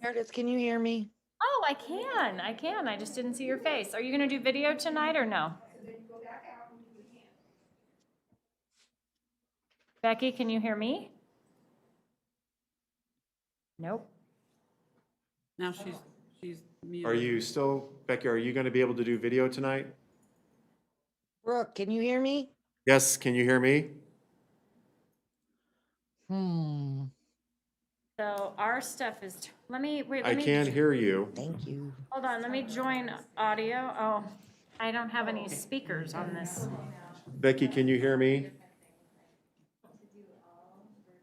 Meredith, can you hear me? Oh, I can. I just didn't see your face. Are you gonna do video tonight or no? Becky, can you hear me? Nope. Now she's muted. Are you still, Becky, are you going to be able to do video tonight? Brooke, can you hear me? Yes, can you hear me? So our stuff is, let me, wait, I let me, can't hear you. Thank you. hold on, let me join audio. Oh, I don't have any speakers on this. Becky, can you hear me?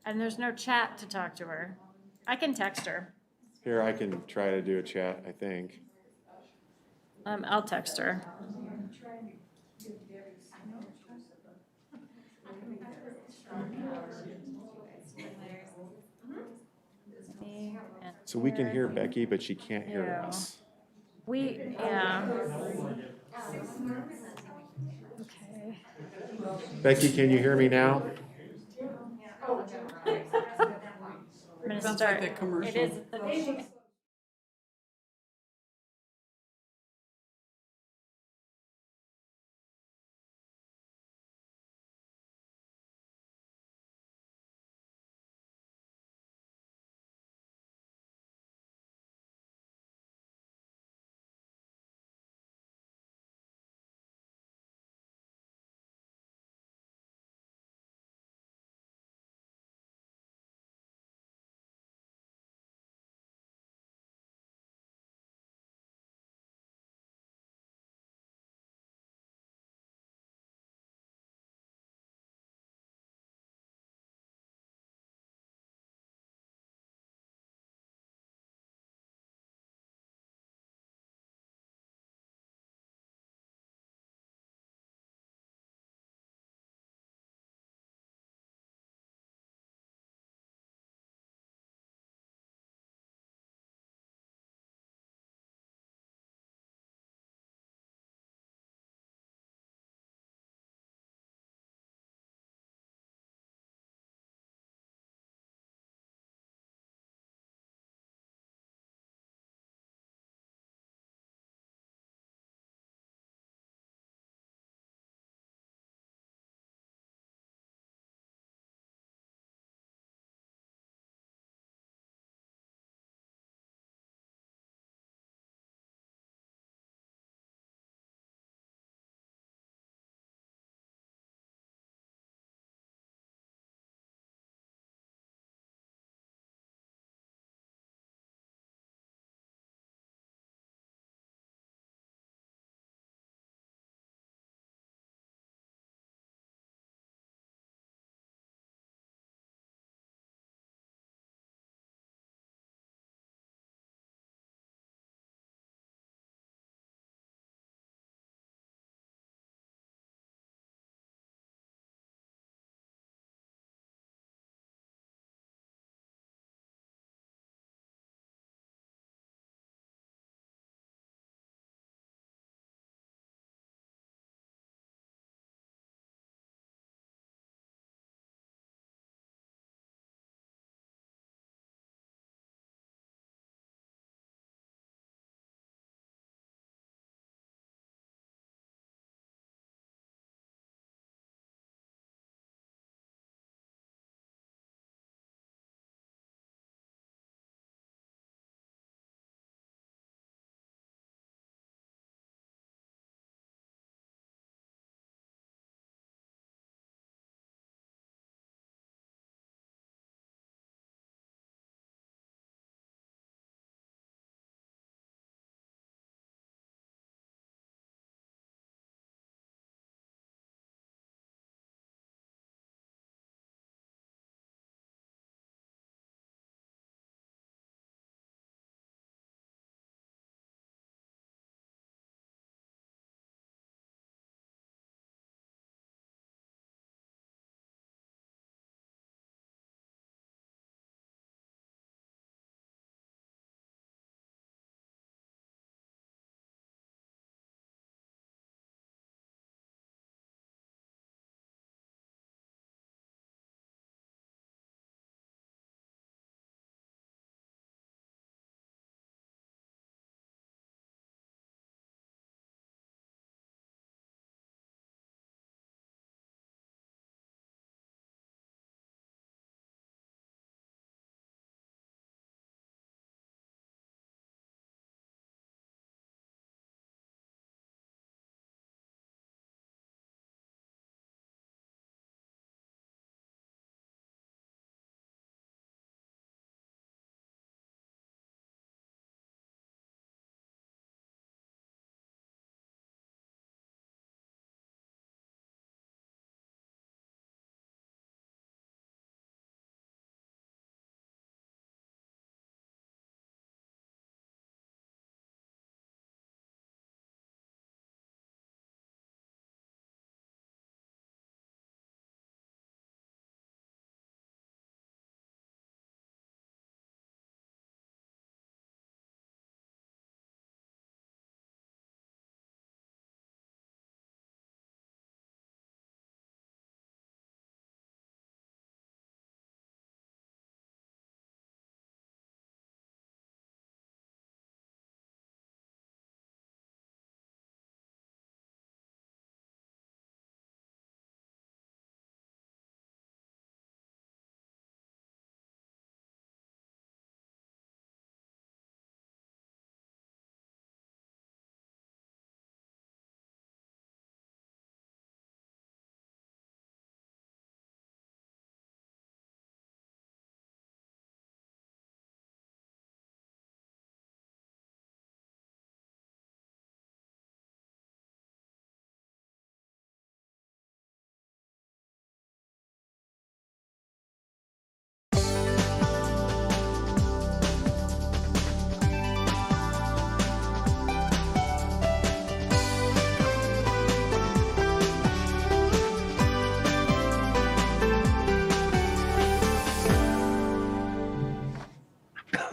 And there's no chat to talk to her. I can text her. Here, I can try to do a chat, I think. I'll text her. Me and So we can hear her. Becky, but she can't hear Yeah. us. Yeah. Okay. Becky, can you hear me now? I'm gonna Sounds start. like that commercial. It is.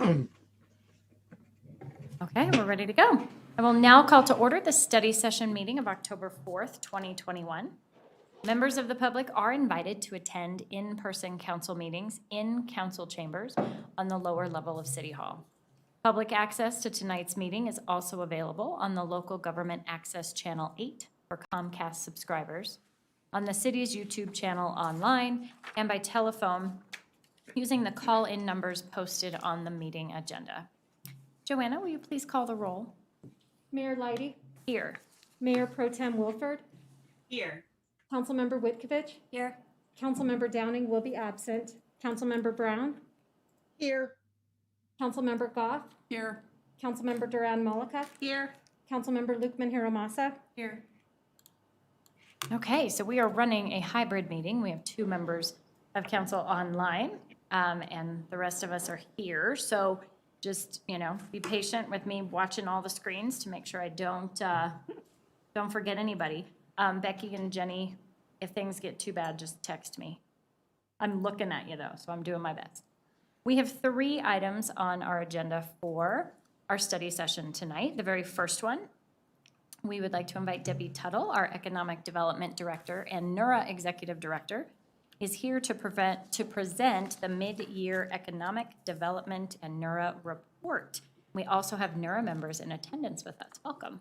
Okay, we're ready to go. I will now call to order the study session meeting of October 4th, 2021. Members of the public are invited to attend in-person council meetings in council chambers on the lower level of City Hall. Public access to tonight's meeting is also available on the Local Government Access Channel 8 for Comcast subscribers, on the city's YouTube channel online, and by telephone using the call-in numbers posted on the meeting agenda. Joanna, will you please call the roll? Mayor Lighty, Here. Mayor Pro Tem Wilford, Here. Councilmember Witkovich, Here. Councilmember Downing will be absent, Councilmember Brown, Here. Councilmember Goff, Here. Councilmember Duran Malika, Here. Councilmember Lukman Hiramasa. Here. Okay, so we are running a hybrid meeting. We have 2 members of council online, and the rest of us are here. So just, be patient with me watching all the screens to make sure I don't forget anybody. Becky and Jenny, if things get too bad, just text me. I'm looking at you though, so I'm doing my best. We have 3 items on our agenda for our study session tonight. The very first one, we would like to invite Debbie Tuttle, our Economic Development Director and NERA Executive Director, is here to present the mid-year Economic Development and NERA report. We also have NERA members in attendance with us. Welcome.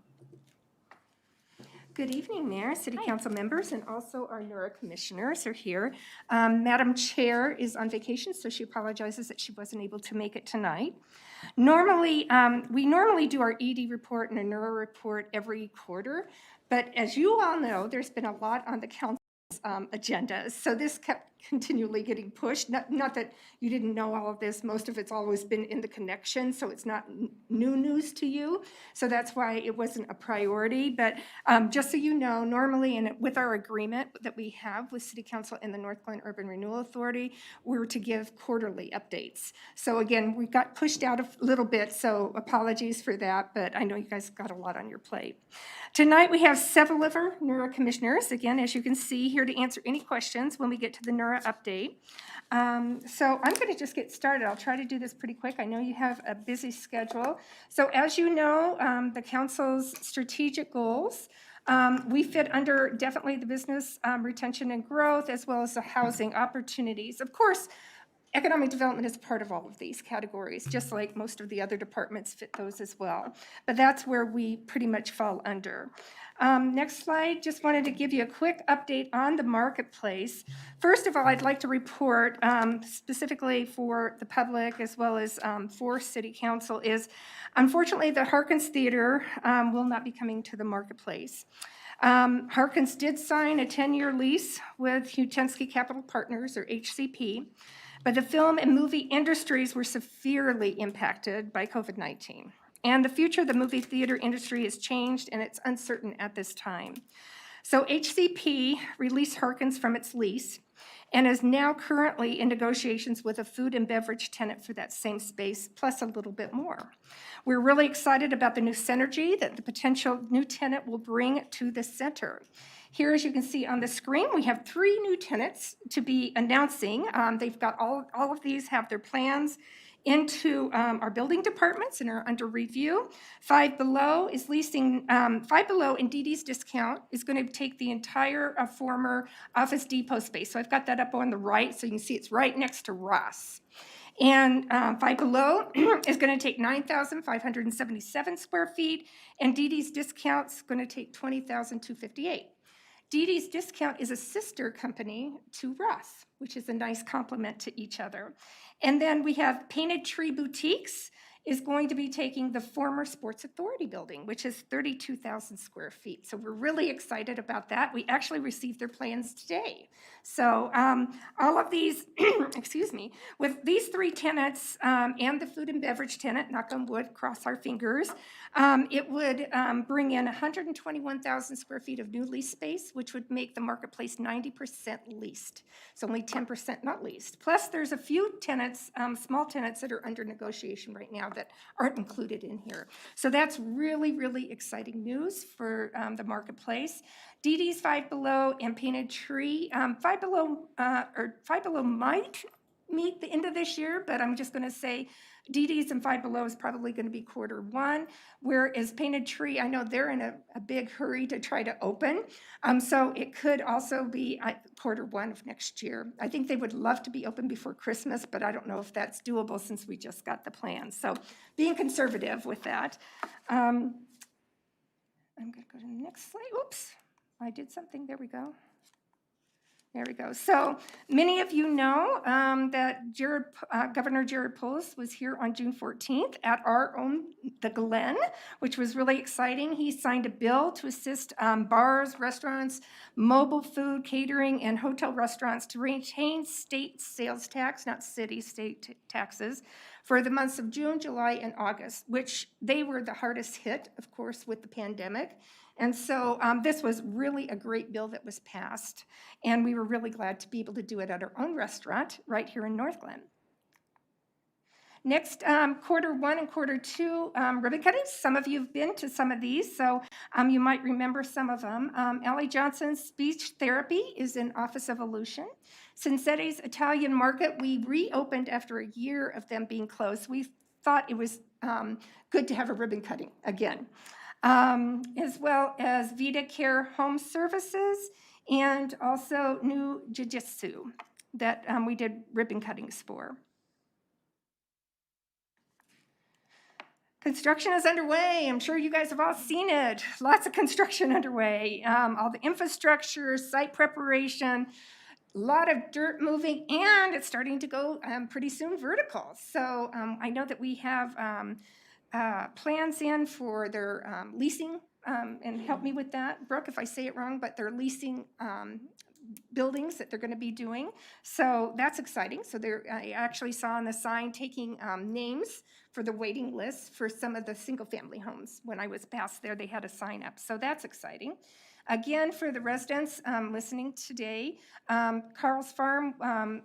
Good evening, Mayor, City Council members, and also our NERA commissioners are here. Madam Chair is on vacation, so she apologizes that she wasn't able to make it tonight. Normally, we normally do our ED report and a NERA report every quarter, but as you all know, there's been a lot on the council's agenda, so this kept continually getting pushed. Not that you didn't know all of this, most of it's always been in the connection, so it's not new news to you, so that's why it wasn't a priority. But just so you know, normally, and with our agreement that we have with City Council and the Northglenn Urban Renewal Authority, we're to give quarterly updates. So again, we got pushed out a little bit, so apologies for that, but I know you guys got a lot on your plate. Tonight we have several of our NERA commissioners, again, as you can see, here to answer any questions when we get to the NERA update. So I'm going to just get started. I'll try to do this pretty quick. I know you have a busy schedule. So as you know, the council's strategic goals, we fit under definitely the business retention and growth, as well as the housing opportunities. Of course, economic development is part of all of these categories, just like most of the other departments fit those as well. But that's where we pretty much fall under. Next slide, just wanted to give you a quick update on the marketplace. First of all, I'd like to report specifically for the public as well as for City Council is, unfortunately, the Harkins Theater will not be coming to the marketplace. Harkins did sign a 10-year lease with Hutensky Capital Partners, or HCP, but the film and movie industries were severely impacted by COVID-19. And the future of the movie theater industry has changed, and it's uncertain at this time. So HCP released Harkins from its lease and is now currently in negotiations with a food and beverage tenant for that same space, plus a little bit more. We're really excited about the new synergy that the potential new tenant will bring to the center. Here, as you can see on the screen, we have 3 new tenants to be announcing. They've got all of these have their plans into our building departments and are under review. Five Below is leasing, Five Below in Dee Dee's Discount is going to take the entire former Office Depot space. So I've got that up on the right, so you can see it's right next to Ross. And Five Below is going to take 9,577 square feet, and Dee Dee's Discount's going to take 20,258. Dee Dee's Discount is a sister company to Ross, which is a nice complement to each other. And then we have Painted Tree Boutiques is going to be taking the former Sports Authority building, which is 32,000 square feet. So we're really excited about that. We actually received their plans today. So all of these, excuse me, with these 3 tenants and the food and beverage tenant, knock on wood, cross our fingers, it would bring in 121,000 square feet of new lease space, which would make the marketplace 90% leased. So only 10% not leased. Plus there's a few tenants, small tenants that are under negotiation right now that aren't included in here. So that's really, really exciting news for the marketplace. Dee Dee's Five Below and Painted Tree. Five Below might meet the end of this year, but I'm just going to say DD's and Five Below is probably going to be Q1, whereas Painted Tree, I know they're in a big hurry to try to open. So it could also be Q1 of next year. I think they would love to be open before Christmas, but I don't know if that's doable since we just got the plan. So being conservative with that. I'm going to go to the next slide. Oops, I did something. There we go. There we go. So many of you know that Governor Jared Polis was here on June 14th at our own, the Glen, which was really exciting. He signed a bill to assist bars, restaurants, mobile food, catering, and hotel restaurants to retain state sales tax, not city, state taxes, for the months of June, July, and August, which they were the hardest hit, of course, with the pandemic. And so this was really a great bill that was passed, and we were really glad to be able to do it at our own restaurant right here in Northglenn. Next, Q1 and Q2 ribbon cuttings. Some of you have been to some of these, so you might remember some of them. Allie Johnson's Speech Therapy is in Office Evolution. Cinsetti's Italian Market, we reopened after a year of them being closed. We thought it was good to have a ribbon cutting again. As well as Vita Care Home Services and also New Jiu-Jitsu that we did ribbon cuttings for. Construction is underway. I'm sure you guys have all seen it. Lots of construction underway. All the infrastructure, site preparation, a lot of dirt moving, and it's starting to go pretty soon vertical. So I know that we have plans in for their leasing, and help me with that, Brooke, if I say it wrong, but they're leasing buildings that they're going to be doing. So that's exciting. So I actually saw on the sign taking names for the waiting list for some of the single-family homes. When I was past there, they had a sign up. So that's exciting. Again, for the residents listening today, Carl's Farm,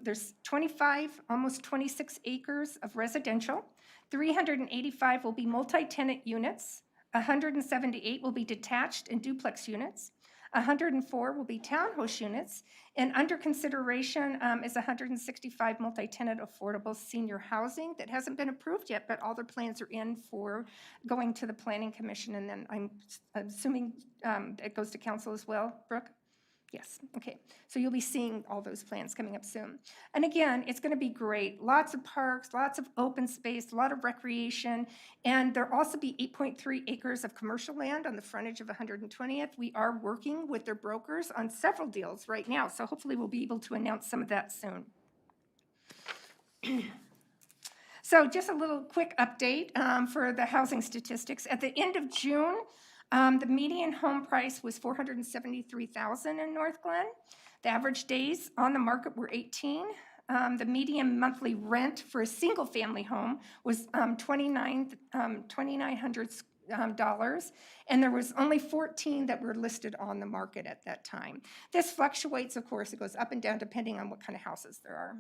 there's 25, almost 26 acres of residential. 385 will be multi-tenant units. 178 will be detached and duplex units. 104 will be townhouse units. And under consideration is 165 multi-tenant affordable senior housing that hasn't been approved yet, but all their plans are in for going to the Planning Commission. And then I'm assuming it goes to council as well, Brooke? Yes, okay. So you'll be seeing all those plans coming up soon. And again, it's gonna be great. Lots of parks, lots of open space, a lot of recreation, and there'll also be 8.3 acres of commercial land on the frontage of 120th. We are working with their brokers on several deals right now, so hopefully we'll be able to announce some of that soon. So just a little quick update for the housing statistics. At the end of June, the median home price was $473,000 in Northglenn. The average days on the market were 18. The median monthly rent for a single-family home was $2,900, and there was only 14 that were listed on the market at that time. This fluctuates, of course. It goes up and down depending on what kind of houses there are.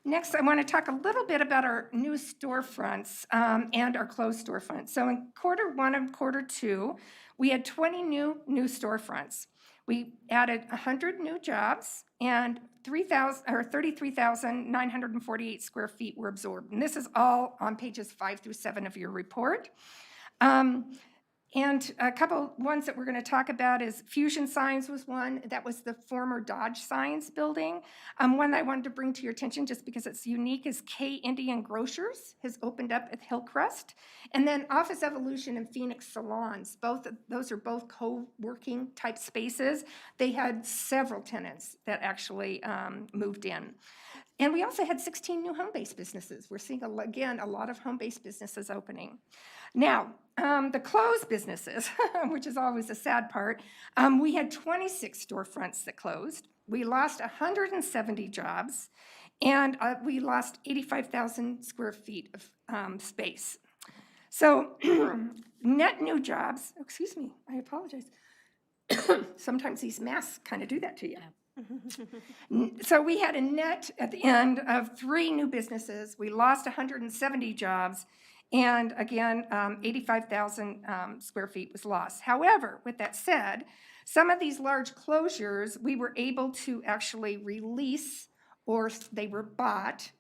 Next, I want to talk a little bit about our new storefronts and our closed storefronts. So in Q1 and Q2, we had 20 new storefronts. We added 100 new jobs, and 33,948 square feet were absorbed. And this is all on pages 5 through 7 of your report. And a couple ones that we're going to talk about is Fusion Signs was one. That was the former Dodge Signs building. One I wanted to bring to your attention just because it's unique is K Indian Grocers has opened up at Hillcrest. And then Office Evolution and Phoenix Salons. Those are both co-working type spaces. They had several tenants that actually moved in. And we also had 16 new home-based businesses. We're seeing, again, a lot of home-based businesses opening. Now, the closed businesses, which is always a sad part, we had 26 storefronts that closed. We lost 170 jobs, and we lost 85,000 square feet of space. So net new jobs, excuse me, I apologize. Sometimes these masks kind of do that to you. So we had a net at the end of 3 new businesses. We lost 170 jobs, and again, 85,000 square feet was lost. However, with that said, some of these large closures, we were able to actually release or they were bought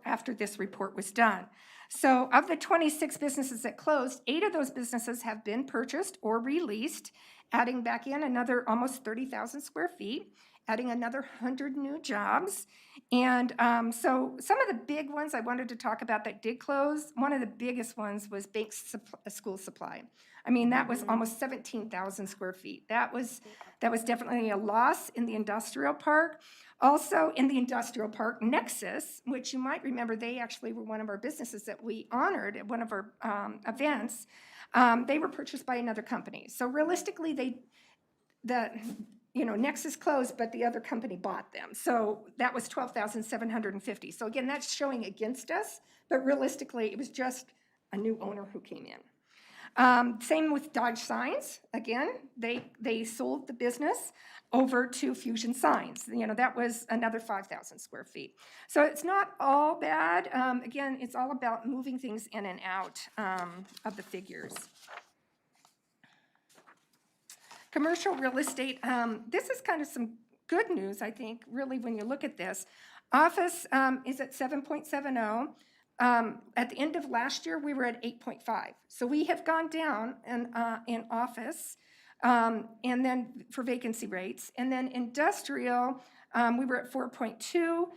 after this report was done. So of the 26 businesses that closed, 8 of those businesses have been purchased or released, adding back in another almost 30,000 square feet, adding another 100 new jobs. And so some of the big ones I wanted to talk about that did close, one of the biggest ones was Banks School Supply. I mean, that was almost 17,000 square feet. That was definitely a loss in the industrial park. Also in the industrial park, Nexus, which you might remember, they actually were one of our businesses that we honored at one of our events. They were purchased by another company. So realistically, Nexus closed, but the other company bought them. So that was 12,750. So again, that's showing against us, but realistically, it was just a new owner who came in. Same with Dodge Signs. Again, they sold the business over to Fusion Signs. That was another 5,000 square feet. So it's not all bad. Again, it's all about moving things in and out of the figures. Commercial real estate, this is kind of some good news, I think, really, when you look at this. Office is at 7.70. At the end of last year, we were at 8.5. So we have gone down in office, and then for vacancy rates. And then industrial, we were at 4.2.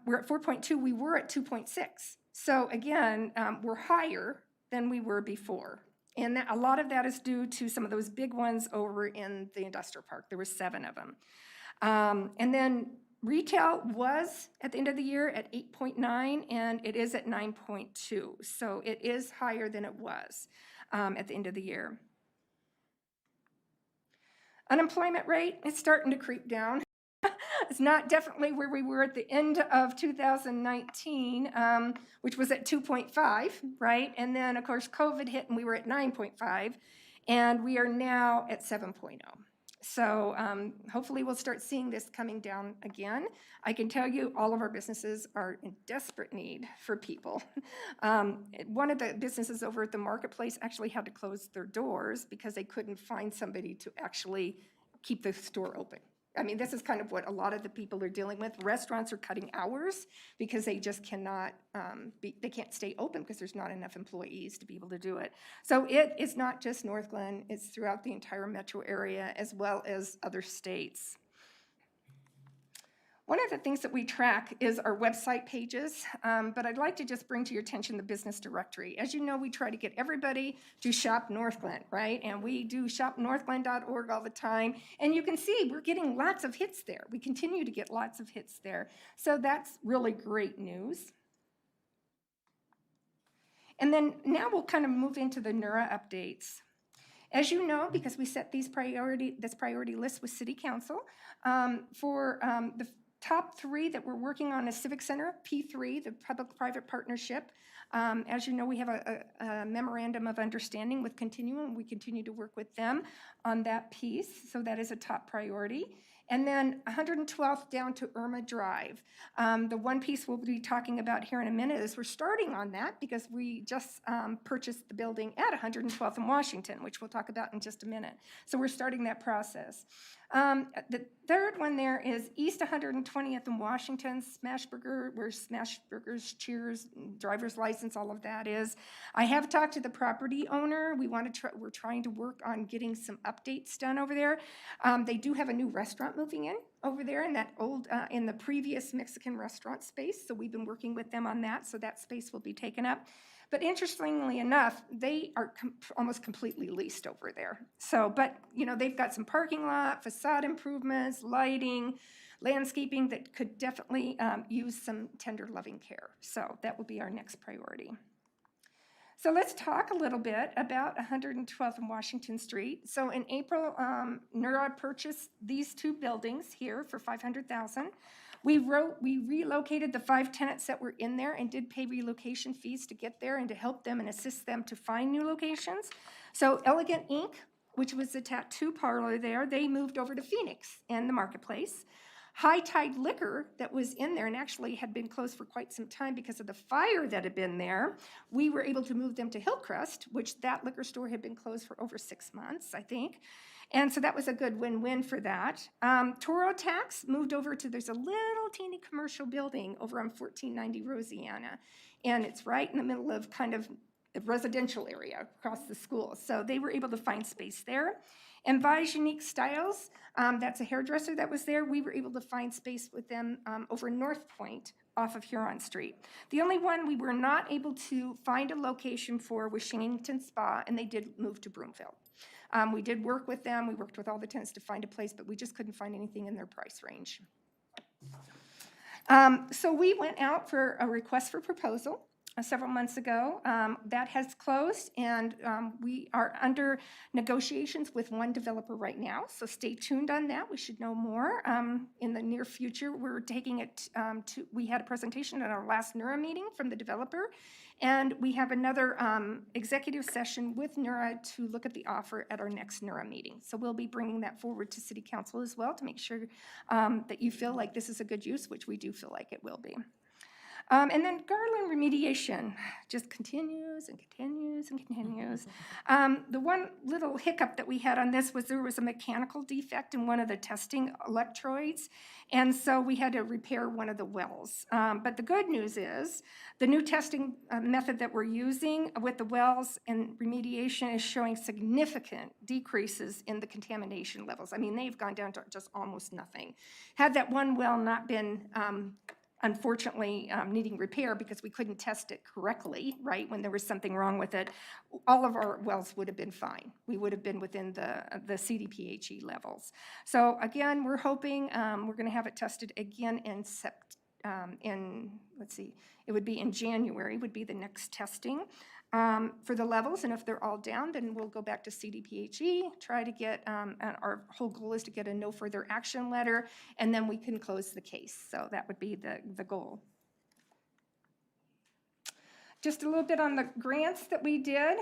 We're at 4.2. We were at 2.6. So again, we're higher than we were before. And a lot of that is due to some of those big ones over in the industrial park. There were 7 of them. And then retail was, at the end of the year, at 8.9, and it is at 9.2. So it is higher than it was at the end of the year. Unemployment rate is starting to creep down. It's not definitely where we were at the end of 2019, which was at 2.5, right? And then, of course, COVID hit and we were at 9.5, and we are now at 7.0. So hopefully we'll start seeing this coming down again. I can tell you all of our businesses are in desperate need for people. One of the businesses over at the marketplace actually had to close their doors because they couldn't find somebody to actually keep the store open. I mean, this is kind of what a lot of the people are dealing with. Restaurants are cutting hours because they just cannot, they can't stay open because there's not enough employees to be able to do it. So it is not just Northglenn, it's throughout the entire metro area as well as other states. One of the things that we track is our website pages, but I'd like to just bring to your attention the business directory. As you know, we try to get everybody to shop Northglenn, right? And we do shopnorthglenn.org all the time. And you can see we're getting lots of hits there. We continue to get lots of hits there. So that's really great news. And then now we'll kind of move into the NERA updates. As you know, because we set this priority list with City Council, for the top 3 that we're working on is Civic Center, P3, the public-private partnership. As you know, we have a memorandum of understanding with Continuum. We continue to work with them on that piece, so that is a top priority. And then 112th down to Irma Drive. The one piece we'll be talking about here in a minute is we're starting on that because we just purchased the building at 112th and Washington, which we'll talk about in just a minute. So we're starting that process. The third one there is East 120th and Washington, Smashburger, where Smashburgers, Cheers, driver's license, all of that is. I have talked to the property owner. We're trying to work on getting some updates done over there. They do have a new restaurant moving in over there in that old, in the previous Mexican restaurant space. So we've been working with them on that. So that space will be taken up. But interestingly enough, they are almost completely leased over there. So, but, they've got some parking lot, facade improvements, lighting, landscaping that could definitely use some tender loving care. So that will be our next priority. So let's talk a little bit about 112th and Washington Street. So in April, NERA purchased these 2 buildings here for $500,000. We relocated the 5 tenants that were in there and did pay relocation fees to get there and to help them and assist them to find new locations. So Elegant Inc., which was the tattoo parlor there, they moved over to Phoenix and the marketplace. High Tide Liquor that was in there and actually had been closed for quite some time because of the fire that had been there, we were able to move them to Hillcrest, which that liquor store had been closed for over 6 months, I think. And so that was a good win-win for that. Toro Tax moved over to, there's a little teeny commercial building over on 1490 Rosiana. And it's right in the middle of kind of a residential area across the school. So they were able to find space there. And Vise Unique Styles, that's a hairdresser that was there. We were able to find space with them over North Point off of Huron Street. The only one we were not able to find a location for was Shannington Spa, and they did move to Broomfield. We did work with them. We worked with all the tenants to find a place, but we just couldn't find anything in their price range. So we went out for a request for proposal several months ago. That has closed, and we are under negotiations with one developer right now, so stay tuned on that. We should know more in the near future. We're taking it we had a presentation at our last NURA meeting from the developer, and we have another executive session with NURA to look at the offer at our next NURA meeting. So we'll be bringing that forward to City Council as well to make sure that you feel like this is a good use, which we do feel like it will be. And then Garland remediation just continues and continues and continues. The one little hiccup that we had on this was there was a mechanical defect in one of the testing electrodes, and so we had to repair one of the wells. But the good news is the new testing method that we're using with the wells and remediation is showing significant decreases in the contamination levels. I mean, they've gone down to just almost nothing. Had that one well not been unfortunately needing repair because we couldn't test it correctly, right, when there was something wrong with it, all of our wells would have been fine. We would have been within the CDPHE levels. So again, we're hoping we're going to have it tested again let's see, it would be in January would be the next testing for the levels, and if they're all down, then we'll go back to CDPHE, try to get, our whole goal is to get a no further action letter, and then we can close the case. So that would be the goal. Just a little bit on the grants that we did.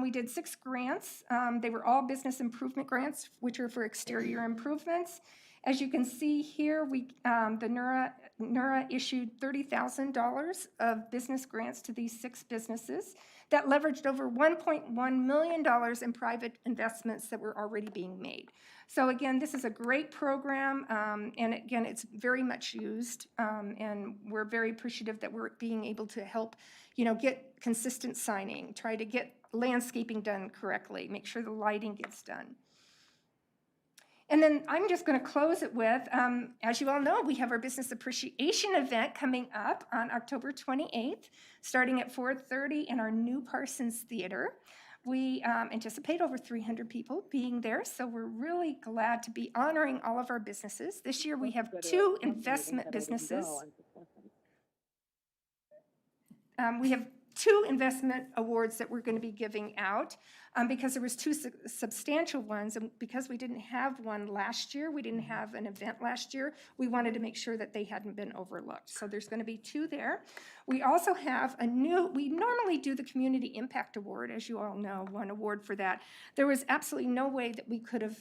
We did 6 grants. They were all business improvement grants, which are for exterior improvements. As you can see here, the NURA issued $30,000 of business grants to these 6 businesses that leveraged over $1.1 million in private investments that were already being made. So again, this is a great program, and again, it's very much used, and we're very appreciative that we're being able to help, get consistent signing, try to get landscaping done correctly, make sure the lighting gets done. And then I'm just going to close it with, as you all know, we have our Business Appreciation event coming up on October 28th, starting at 4:30 in our new Harkins Theater. We anticipate over 300 people being there, so we're really glad to be honoring all of our businesses. This year we have 2 investment businesses. We have 2 investment awards that we're going to be giving out because there was 2 substantial ones, and because we didn't have one last year, we didn't have an event last year, we wanted to make sure that they hadn't been overlooked. So there's going to be 2 there. We also have we normally do the Community Impact Award, as you all know, 1 award for that. There was absolutely no way that we could have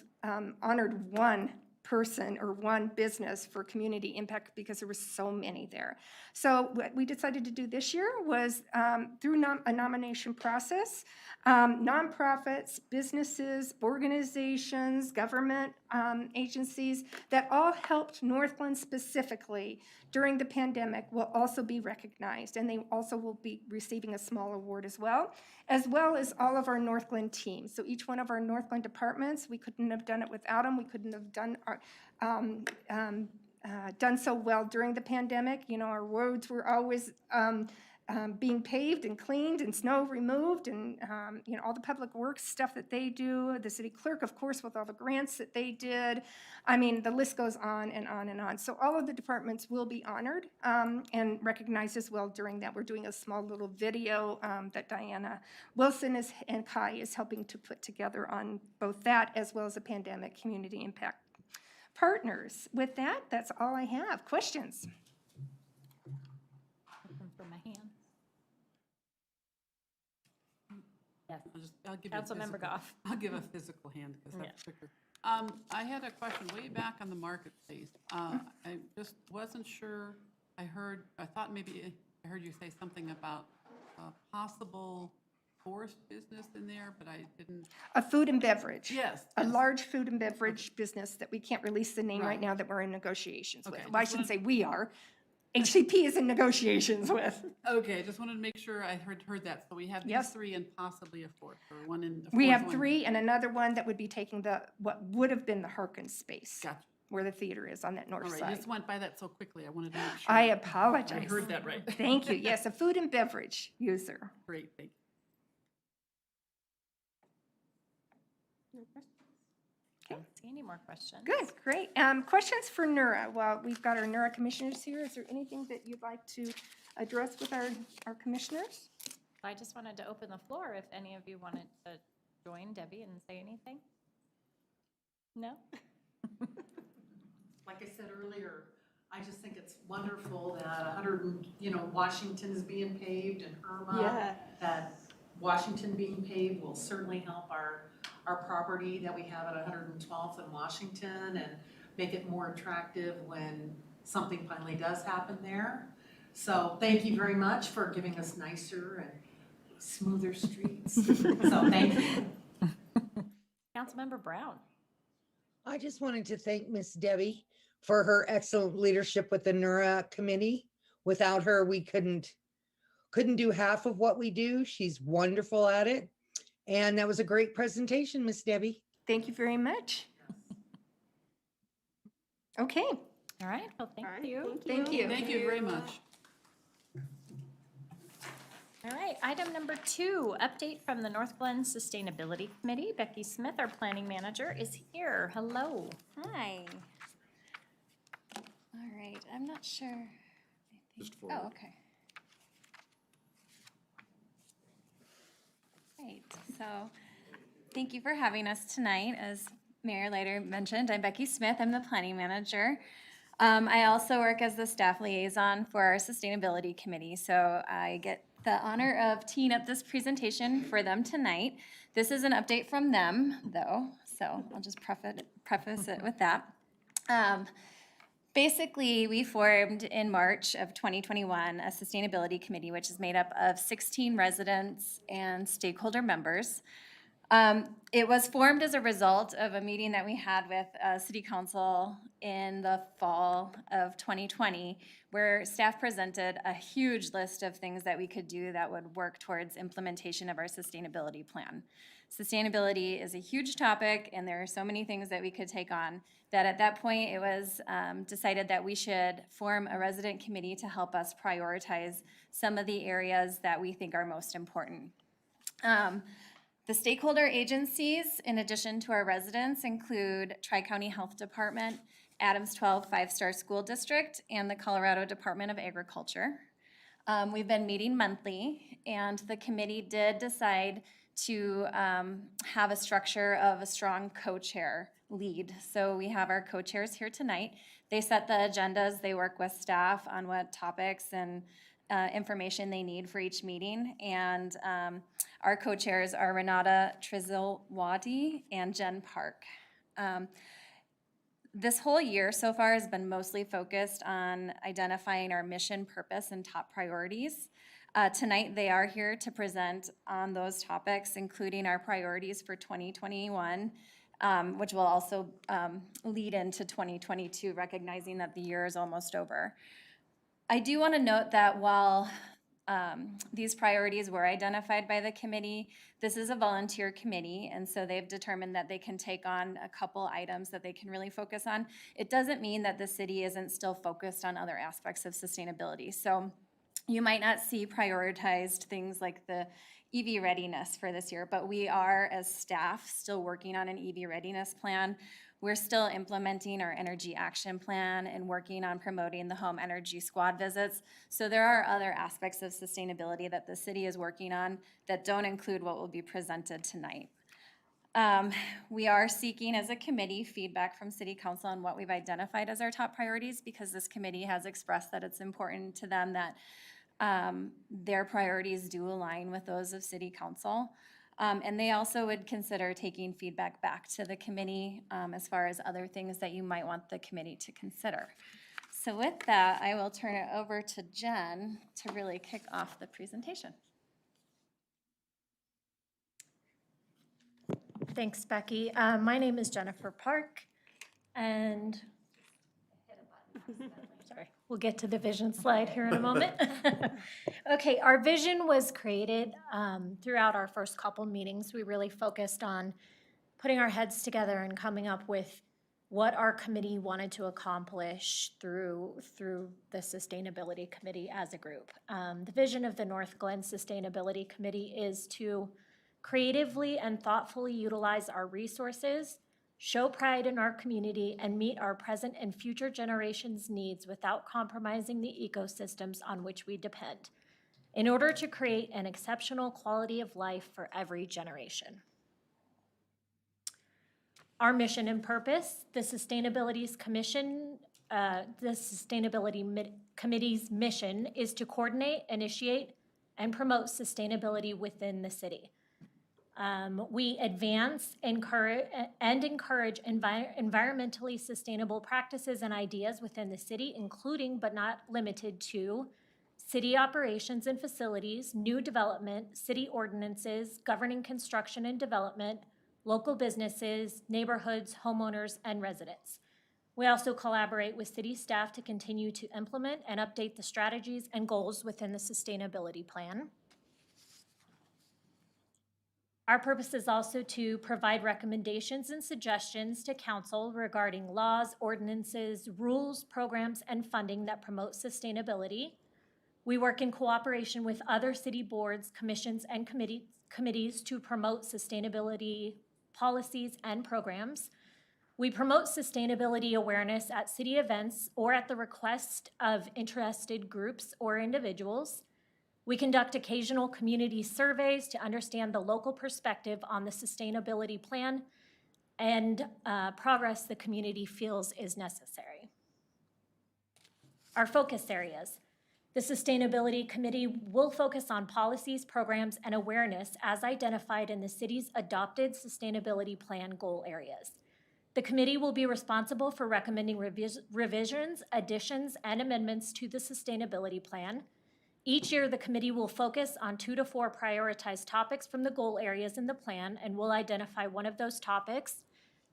honored 1 person or 1 business for community impact because there were so many there. So what we decided to do this year was through a nomination process, nonprofits, businesses, organizations, government agencies that all helped Northglenn specifically during the pandemic will also be recognized, and they also will be receiving a small award as well as all of our Northglenn teams. So each one of our Northglenn departments, we couldn't have done it without them. We couldn't have done done so well during the pandemic. Our roads were always being paved and cleaned and snow removed, and all the public works stuff that they do. The city clerk, of course, with all the grants that they did. I mean, the list goes on and on and on. So all of the departments will be honored and recognized as well during that. We're doing a small little video that Diana Wilson and Kai is helping to put together on both that as well as the pandemic community impact partners. With that, that's all I have. Questions? Open for my hand. Yes. I'll give you a Councilmember physical- Goff. I'll give a physical hand because that's quicker. I had a question way back on the marketplace. I just wasn't sure. I thought maybe I heard you say something about possible horse business in there, but I didn't, A food and beverage. yes. A yes. large food and beverage business that we can't release the name right Right. now that we're in negotiations with. Okay, Well, I just shouldn't say wanted- we are. HCP is in negotiations with. Okay, just wanted to make sure I heard that. So we have these Yes. 3 and possibly a fourth, or one in. a We fourth have one. 3 and another one that would be taking what would have been the Harkins space. Gotcha. Where the theater is on that All north right, I side. just went by that so quickly. I wanted to make sure. I I apologize. heard that right. Thank you. Yes, a food and beverage user. Great, thank you. Don't see any more questions. Good, great. Questions for Nura? Well, we've got our Nura commissioners here. Is there anything that you'd like to address with our commissioners? I just wanted to open the floor if any of you wanted to join Debbie and say anything. No? Like I said earlier, I just think it's wonderful that 100, Washington is being paved and Irma. That Washington being paved will certainly help our property that we have at 112th and Washington and make it more attractive when something finally does happen there. So thank you very much for giving us nicer and smoother streets. So thank you. Councilmember Brown. I just wanted to thank Miss Debbie for her excellent leadership with the NURA committee. Without her, we couldn't do half of what we do. She's wonderful at it. And that was a great presentation, Miss Debbie. Thank you very much. Okay. All right, well, thank you. Thank you. Thank you very much. All right, item number 2, update from the Northglenn Sustainability Committee. Becky Smith, our planning manager, is here. Hello. Hi. All right, I'm not sure. Just forward. Oh, okay. Great, so thank you for having us tonight. As Mayor Leiter mentioned, I'm Becky Smith, I'm the planning manager. I also work as the staff liaison for our sustainability committee, so I get the honor of teeing up this presentation for them tonight. This is an update from them, though, so I'll just preface it with that. Basically, we formed in March of 2021 a sustainability committee, which is made up of 16 residents and stakeholder members. It was formed as a result of a meeting that we had with City Council in the fall of 2020, where staff presented a huge list of things that we could do that would work towards implementation of our sustainability plan. Sustainability is a huge topic, and there are so many things that we could take on that at that point it was decided that we should form a resident committee to help us prioritize some of the areas that we think are most important. The stakeholder agencies, in addition to our residents, include Tri-County Health Department, Adams 12 5-Star School District, and the Colorado Department of Agriculture. We've been meeting monthly, and the committee did decide to have a structure of a strong co-chair lead. So we have our co-chairs here tonight. They set the agendas, they work with staff on what topics and information they need for each meeting. And our co-chairs are Renata Trizilwadi and Jen Park. This whole year so far has been mostly focused on identifying our mission, purpose, and top priorities. Tonight they are here to present on those topics, including our priorities for 2021, which will also lead into 2022, recognizing that the year is almost over. I do want to note that while these priorities were identified by the committee, this is a volunteer committee, and so they've determined that they can take on a couple items that they can really focus on. It doesn't mean that the city isn't still focused on other aspects of sustainability. So you might not see prioritized things like the EV readiness for this year, but we are, as staff, still working on an EV readiness plan. We're still implementing our energy action plan and working on promoting the home energy squad visits. So there are other aspects of sustainability that the city is working on that don't include what will be presented tonight. We are seeking as a committee feedback from City Council on what we've identified as our top priorities, because this committee has expressed that it's important to them that their priorities do align with those of City Council. And they also would consider taking feedback back to the committee as far as other things that you might want the committee to consider. So with that, I will turn it over to Jen to really kick off the presentation. Thanks, Becky. My name is Jennifer Park, and sorry, we'll get to the vision slide here in a moment. Okay, our vision was created throughout our first couple meetings. We really focused on putting our heads together and coming up with what our committee wanted to accomplish through the Sustainability Committee as a group. The vision of the Northglenn Sustainability Committee is to creatively and thoughtfully utilize our resources, show pride in our community, and meet our present and future generations' needs without compromising the ecosystems on which we depend, in order to create an exceptional quality of life for every generation. Our mission and purpose: the Sustainability Committee's mission is to coordinate, initiate, and promote sustainability within the city. We advance, encourage environmentally sustainable practices and ideas within the city, including but not limited to city operations and facilities, new development, city ordinances, governing construction and development, local businesses, neighborhoods, homeowners, and residents. We also collaborate with city staff to continue to implement and update the strategies and goals within the sustainability plan. Our purpose is also to provide recommendations and suggestions to council regarding laws, ordinances, rules, programs, and funding that promote sustainability. We work in cooperation with other city boards, commissions, and committees to promote sustainability policies and programs. We promote sustainability awareness at city events or at the request of interested groups or individuals. We conduct occasional community surveys to understand the local perspective on the sustainability plan and progress the community feels is necessary. Our focus areas. The Sustainability Committee will focus on policies, programs, and awareness as identified in the city's adopted sustainability plan goal areas. The committee will be responsible for recommending revisions, additions, and amendments to the sustainability plan. Each year, the committee will focus on 2 to 4 prioritized topics from the goal areas in the plan and will identify one of those topics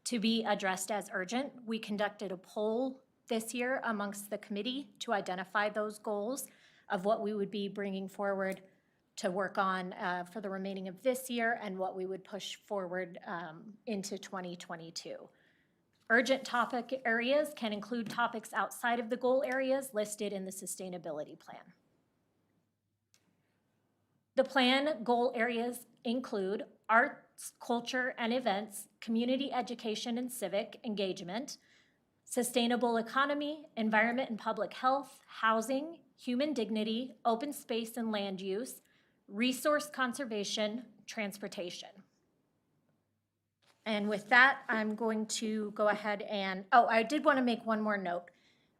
to be addressed as urgent. We conducted a poll this year amongst the committee to identify those goals of what we would be bringing forward to work on for the remaining of this year and what we would push forward into 2022. Urgent topic areas can include topics outside of the goal areas listed in the sustainability plan. The plan goal areas include arts, culture, and events, community education and civic engagement, sustainable economy, environment and public health, housing, human dignity, open space and land use, resource conservation, transportation. And with that, I'm going to go ahead and, I did want to make one more note.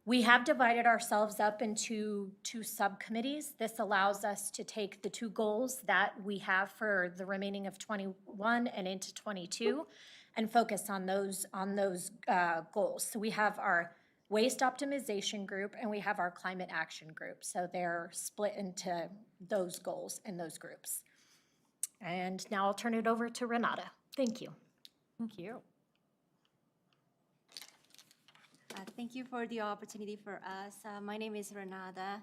We have divided ourselves up into 2 subcommittees. This allows us to take the 2 goals that we have for the remaining of 21 and into 22 and focus on those goals. So we have our waste optimization group and we have our climate action group. So they're split into those goals and those groups. And now I'll turn it over to Renata. Thank you. Thank you. Thank you for the opportunity for us. My name is Renata,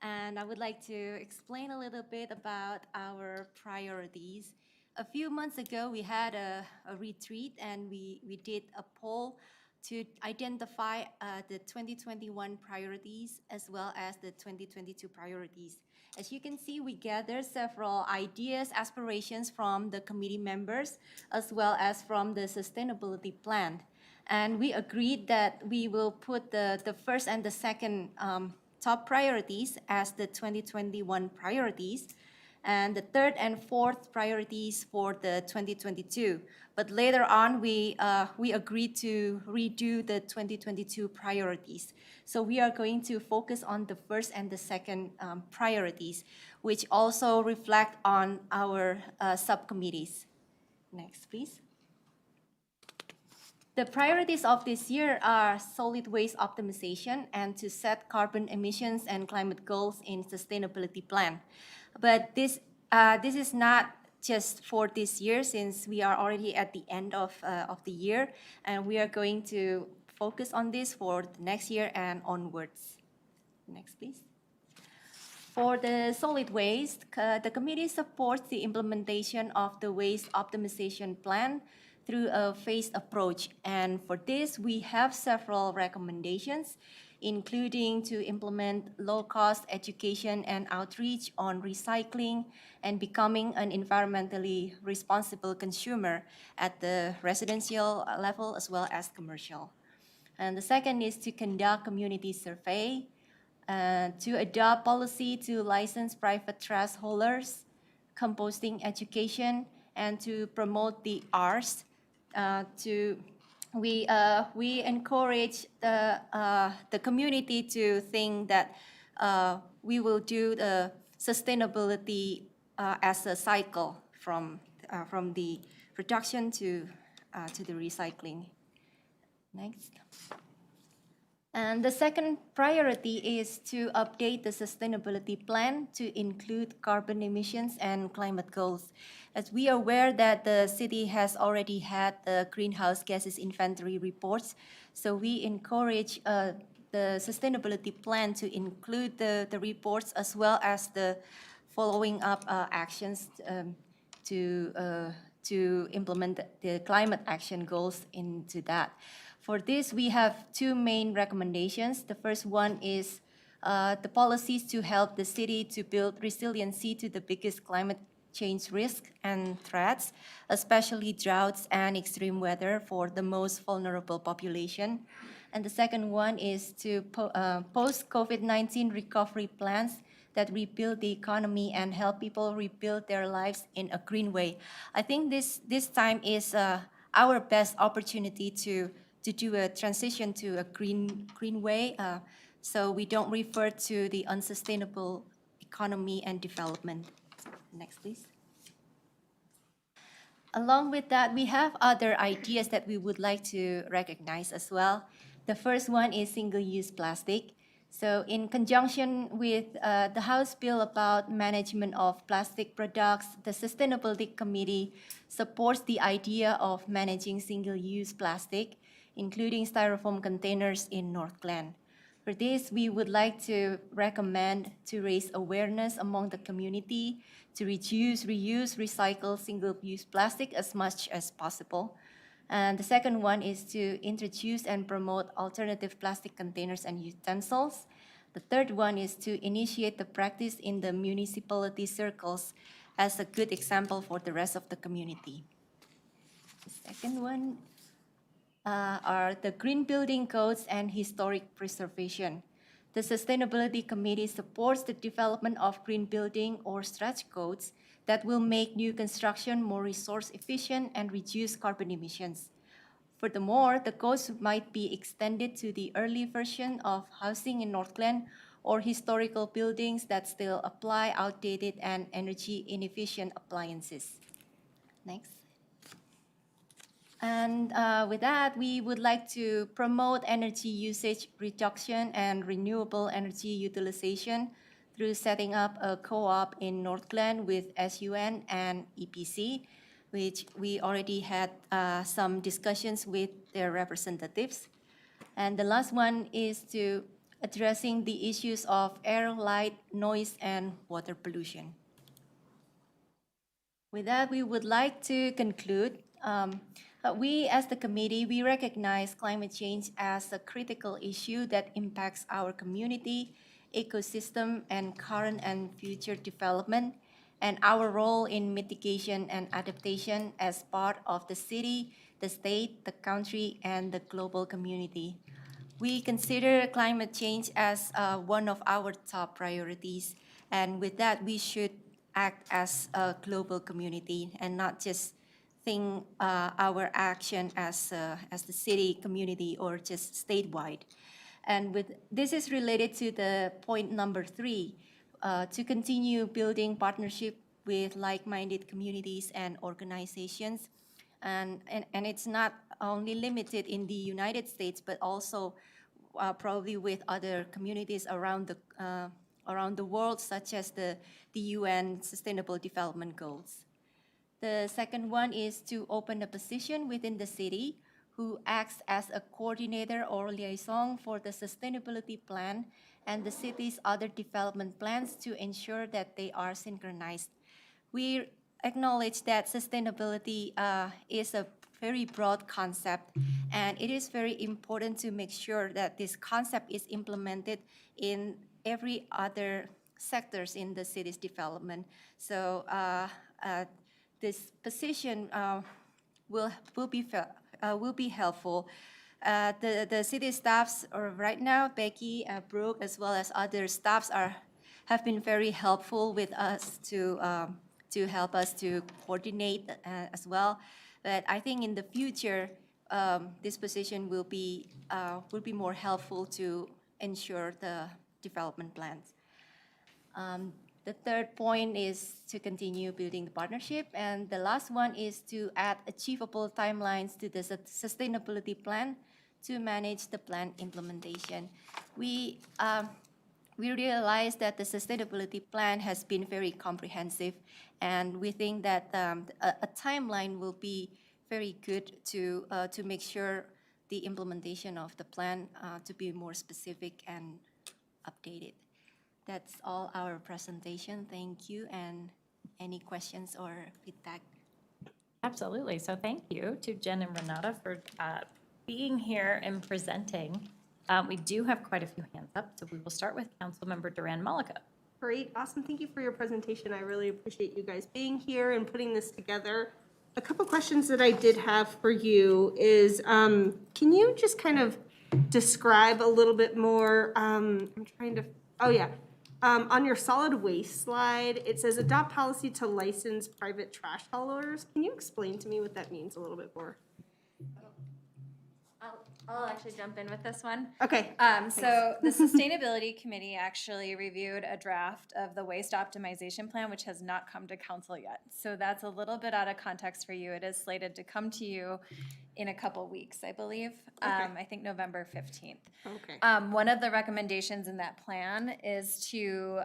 and I would like to explain a little bit about our priorities. A few months ago, we had a retreat, and we did a poll to identify the 2021 priorities as well as the 2022 priorities. As you can see, we gathered several ideas, aspirations from the committee members, as well as from the sustainability plan. And we agreed that we will put the first and the second top priorities as the 2021 priorities, and the third and fourth priorities for the 2022. But later on, we agreed to redo the 2022 priorities. So we are going to focus on the first and the second priorities, which also reflect on our subcommittees. Next, please. The priorities of this year are solid waste optimization and to set carbon emissions and climate goals in sustainability plan. But this is not just for this year, since we are already at the end of the year, and we are going to focus on this for the next year and onwards. Next, please. For the solid waste, the committee supports the implementation of the waste optimization plan through a phased approach. And for this, we have several recommendations, including to implement low-cost education and outreach on recycling and becoming an environmentally responsible consumer at the residential level as well as commercial. And the second is to conduct community survey, to adopt policy to license private trash haulers, composting education, and to promote the arts. We encourage the community to think that we will do the sustainability as a cycle from the production to the recycling. Next. And the second priority is to update the sustainability plan to include carbon emissions and climate goals. As we are aware that the city has already had the greenhouse gases inventory reports, so we encourage the sustainability plan to include the reports as well as the following up actions to implement the climate action goals into that. For this, we have two main recommendations. The first one is the policies to help the city to build resiliency to the biggest climate change risks and threats, especially droughts and extreme weather for the most vulnerable population. And the second one is to post-COVID-19 recovery plans that rebuild the economy and help people rebuild their lives in a green way. I think this time is our best opportunity to do a transition to a green way, so we don't refer to the unsustainable economy and development. Next, please. Along with that, we have other ideas that we would like to recognize as well. The first one is single-use plastic. So in conjunction with the House bill about management of plastic products, the Sustainability Committee supports the idea of managing single-use plastic, including styrofoam containers in Northglenn. For this, we would like to recommend to raise awareness among the community to reduce, reuse, recycle single-use plastic as much as possible. And the second one is to introduce and promote alternative plastic containers and utensils. The third one is to initiate the practice in the municipality circles as a good example for the rest of the community. The second one are the green building codes and historic preservation. The Sustainability Committee supports the development of green building or stretch codes that will make new construction more resource efficient and reduce carbon emissions. Furthermore, the codes might be extended to the early version of housing in Northglenn or historical buildings that still apply outdated and energy inefficient appliances. Next. And with that, we would like to promote energy usage reduction and renewable energy utilization through setting up a co-op in Northglenn with SUN and EPC, which we already had some discussions with their representatives. And the last one is to addressing the issues of air, light, noise, and water pollution. With that, we would like to conclude. We, as the committee, we recognize climate change as a critical issue that impacts our community, ecosystem, and current and future development, and our role in mitigation and adaptation as part of the city, the state, the country, and the global community. We consider climate change as one of our top priorities, and with that, we should act as a global community and not just think our action as the city, community, or just statewide. And with this is related to the point number 3, to continue building partnership with like-minded communities and organizations. And it's not only limited in the United States, but also probably with other communities around the world, such as the UN Sustainable Development Goals. The second one is to open a position within the city who acts as a coordinator or liaison for the sustainability plan and the city's other development plans to ensure that they are synchronized. We acknowledge that sustainability is a very broad concept, and it is very important to make sure that this concept is implemented in every other sectors in the city's development. So this position will be helpful. The city staffs are right now, Becky, Brooke, as well as other staffs have been very helpful with us to help us to coordinate as well. But I think in the future, this position will be more helpful to ensure the development plans. The third point is to continue building the partnership. And the last one is to add achievable timelines to the sustainability plan to manage the plan implementation. We realize that the sustainability plan has been very comprehensive, and we think that a timeline will be very good to make sure the implementation of the plan to be more specific and updated. That's all our presentation. Thank you. And any questions or feedback? Absolutely. So thank you to Jen and Renata for being here and presenting. We do have quite a few hands up, so we will start with Councilmember Duran Malika. Great, awesome. Thank you for your presentation. I really appreciate you guys being here and putting this together. A couple questions that I did have for you is, can you just kind of describe a little bit more, on your solid waste slide, it says adopt policy to license private trash haulers. Can you explain to me what that means a little bit more? I'll actually jump in with this one. Okay. So the Sustainability Committee actually reviewed a draft of the Waste Optimization Plan, which has not come to council yet. So that's a little bit out of context for you. It is slated to come to you in a couple weeks, I believe. I think November 15th. Okay. One of the recommendations in that plan is to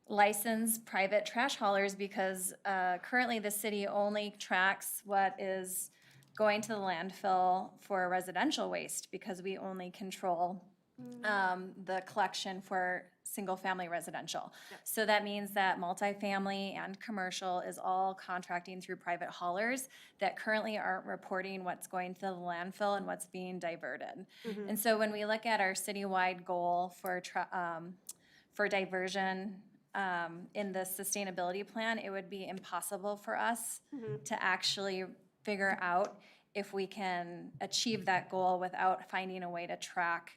license private trash haulers because currently the city only tracks what is going to the landfill for residential waste because we only control the collection for single-family residential. Yep. So that means that multifamily and commercial is all contracting through private haulers that currently aren't reporting what's going to the landfill and what's being diverted. Mm-hmm. And so when we look at our citywide goal for diversion in the sustainability plan, it would be impossible for us to actually figure out if we can achieve that goal without finding a way to track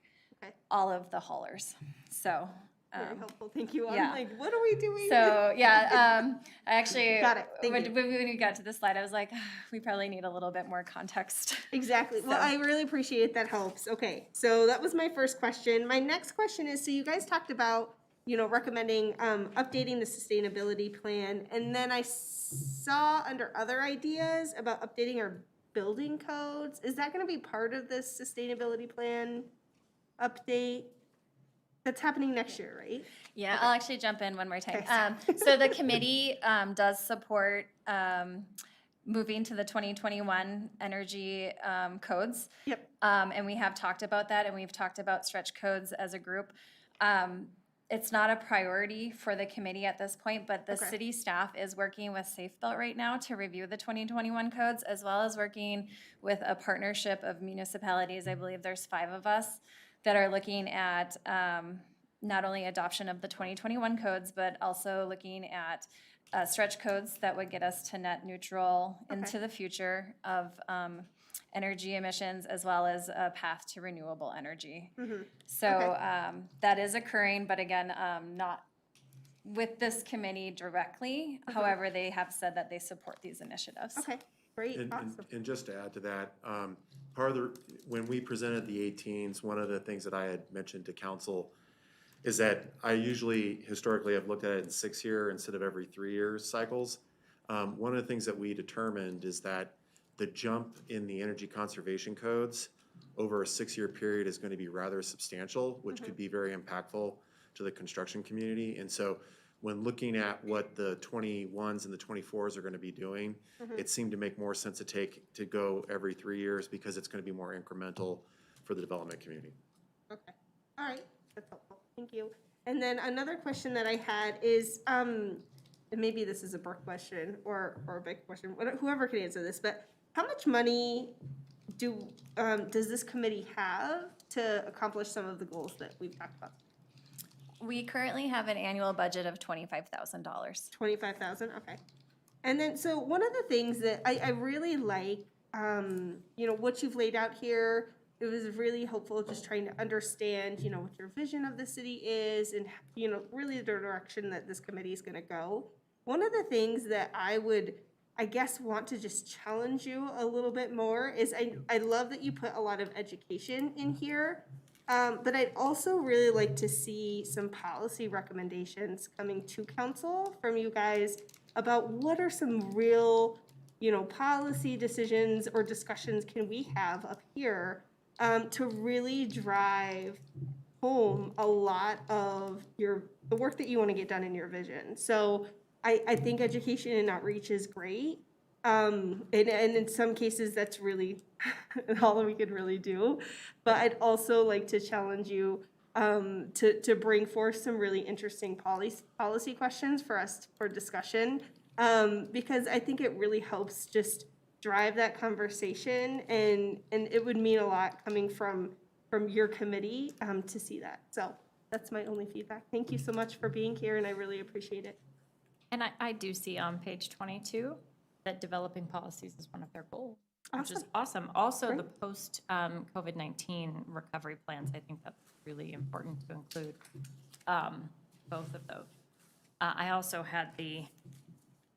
all of the haulers. So very helpful. Thank you. yeah. I'm like, what are we doing? So I actually Got it. Thank when, you. when we got to the slide, I was like, we probably need a little bit more context. Exactly. Well, I really appreciate it. That helps. Okay. So that was my first question. My next question is, so you guys talked about, recommending updating the sustainability plan. And then I saw under other ideas about updating our building codes. Is that going to be part of this sustainability plan update? That's happening next year, right? Yeah, Okay. I'll actually jump in one more time. Okay. So the committee does support moving to the 2021 energy codes. Yep. And we have talked about that, and we've talked about stretch codes as a group. It's not a priority for the committee at this point, but the Okay. city staff is working with SafeBelt right now to review the 2021 codes, as well as working with a partnership of municipalities. I believe there's 5 of us that are looking at not only adoption of the 2021 codes, but also looking at stretch codes that would get us to net neutral into the future of energy emissions, as well as a path to renewable energy. Mm-hmm. So that is occurring, but again, not with this committee directly. However, they have said that they support these initiatives. Okay. Great. And, Awesome. and just to add to that, part of when we presented the 18s, one of the things that I had mentioned to council is that I usually historically have looked at it in 6-year instead of every 3-year cycles. One of the things that we determined is that the jump in the energy conservation codes over a 6-year period is going to be rather substantial, which could be very impactful to the construction community. And so when looking at what the 21s and the 24s are gonna be doing, it seemed to make more sense to go every 3 years because it's gonna be more incremental for the development community. Okay, all right, that's helpful, thank you. And then another question that I had is, and maybe this is a Brooke question or a big question, whoever can answer this, but how much money does this committee have to accomplish some of the goals that we've talked about? We currently have an annual budget of $25,000. 25,000, okay. And then, so one of the things that I really like, you know, what you've laid out here, it was really helpful just trying to understand, you know, what your vision of the city is and, you know, really the direction that this committee is gonna go. One of the things that I would, I guess, want to just challenge you a little bit more is I love that you put a lot of education in here. But I'd also really like to see some policy recommendations coming to council from you guys about what are some real, you know, policy decisions or discussions can we have up here to really drive home a lot of the work that you want to get done in your vision. So I think education and outreach is great. And in some cases, that's really all that we could really do. But I'd also like to challenge you to bring forth some really interesting policy questions for us for discussion, because I think it really helps just drive that conversation, and it would mean a lot coming from your committee to see that. So that's my only feedback. Thank you so much for being here, and I really appreciate it. And I do see on page 22 that developing policies is one of their goals, which is awesome. Also, the post-COVID-19 recovery plans, I think that's really important to include both of those. I also had the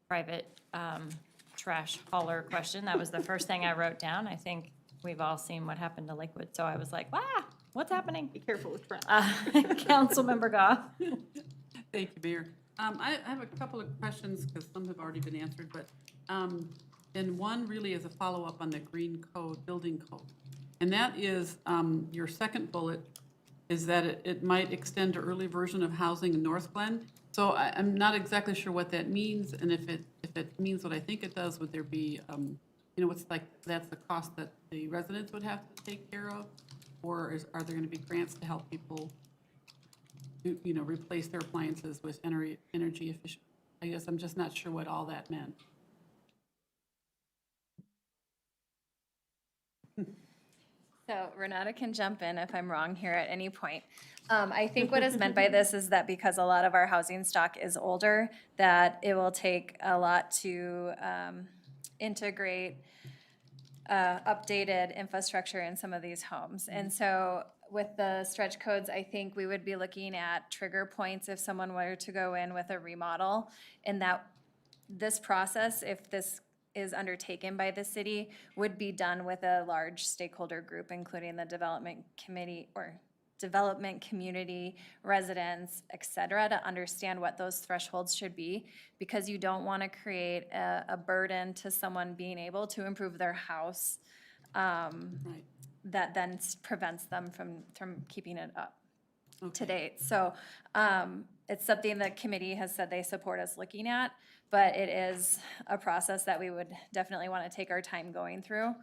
private trash hauler question. That was the first thing I wrote down. I think we've all seen what happened to Lakewood, so I was like, wow, what's happening? Be careful with trash. Councilmember Goff. Thank you, Mayor. I have a couple of questions because some have already been answered, but and one really is a follow-up on the green code, building code. And that is your second bullet is that it might extend to early version of housing in Northglenn. So I'm not exactly sure what that means, and if it means what I think it does, would there be, you know, what's like, that's the cost that the residents would have to take care of? Or are there gonna be grants to help people, you know, replace their appliances with energy efficient? I guess I'm just not sure what all that meant. So Renata can jump in if I'm wrong here at any point. I think what is meant by this is that because a lot of our housing stock is older, that it will take a lot to integrate updated infrastructure in some of these homes. And so with the stretch codes, I think we would be looking at trigger points if someone were to go in with a remodel, and that this process, if this is undertaken by the city, would be done with a large stakeholder group, including the development committee or development community, residents, et cetera, to understand what those thresholds should be, because you don't want to create a burden to someone being able to improve their house that then prevents them from keeping it up to date. So it's something the committee has said they support us looking at, but it is a process that we would definitely want to take our time going through.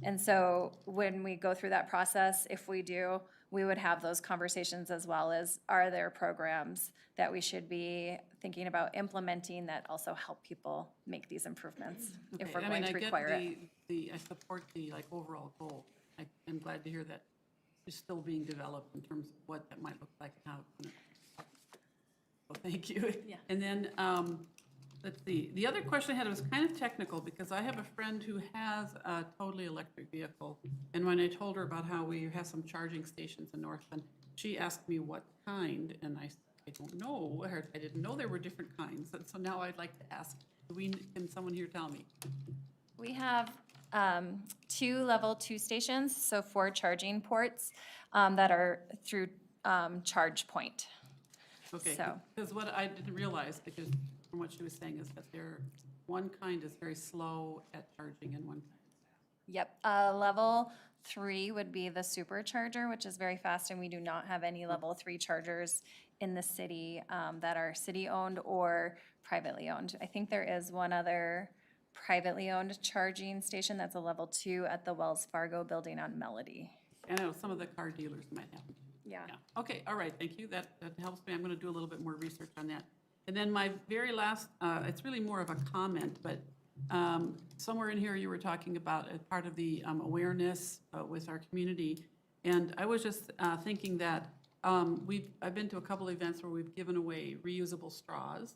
And so when we go through that process, if we do, we would have those conversations, as well as, are there programs that we should be thinking about implementing that also help people make these improvements if we're going to require it. I support the overall goal. I'm glad to hear that it's still being developed in terms of what that might look like and how it's gonna. So thank you. Yeah. And then let's see. The other question I had was kind of technical, because I have a friend who has a totally electric vehicle, and when I told her about how we have some charging stations in Northglenn, she asked me what kind, and I don't know. I didn't know there were different kinds, and so now I'd like to ask. Can someone here tell me? We have 2 level 2 stations, so 4 charging ports that are through charge point. Okay, So. because what I didn't realize, because from what she was saying, is that one kind is very slow at charging and one. Yep, level 3 would be the supercharger, which is very fast, and we do not have any level 3 chargers in the city that are city-owned or privately owned. I think there is one other privately owned charging station that's a level 2 at the Wells Fargo building on Melody. I know some of the car dealers might have them. Yeah. Yeah, okay, all right, thank you. That helps me. I'm gonna do a little bit more research on that. And then my very last, it's really more of a comment, but somewhere in here you were talking about as part of the awareness with our community. And I was just thinking that I've been to a couple events where we've given away reusable straws.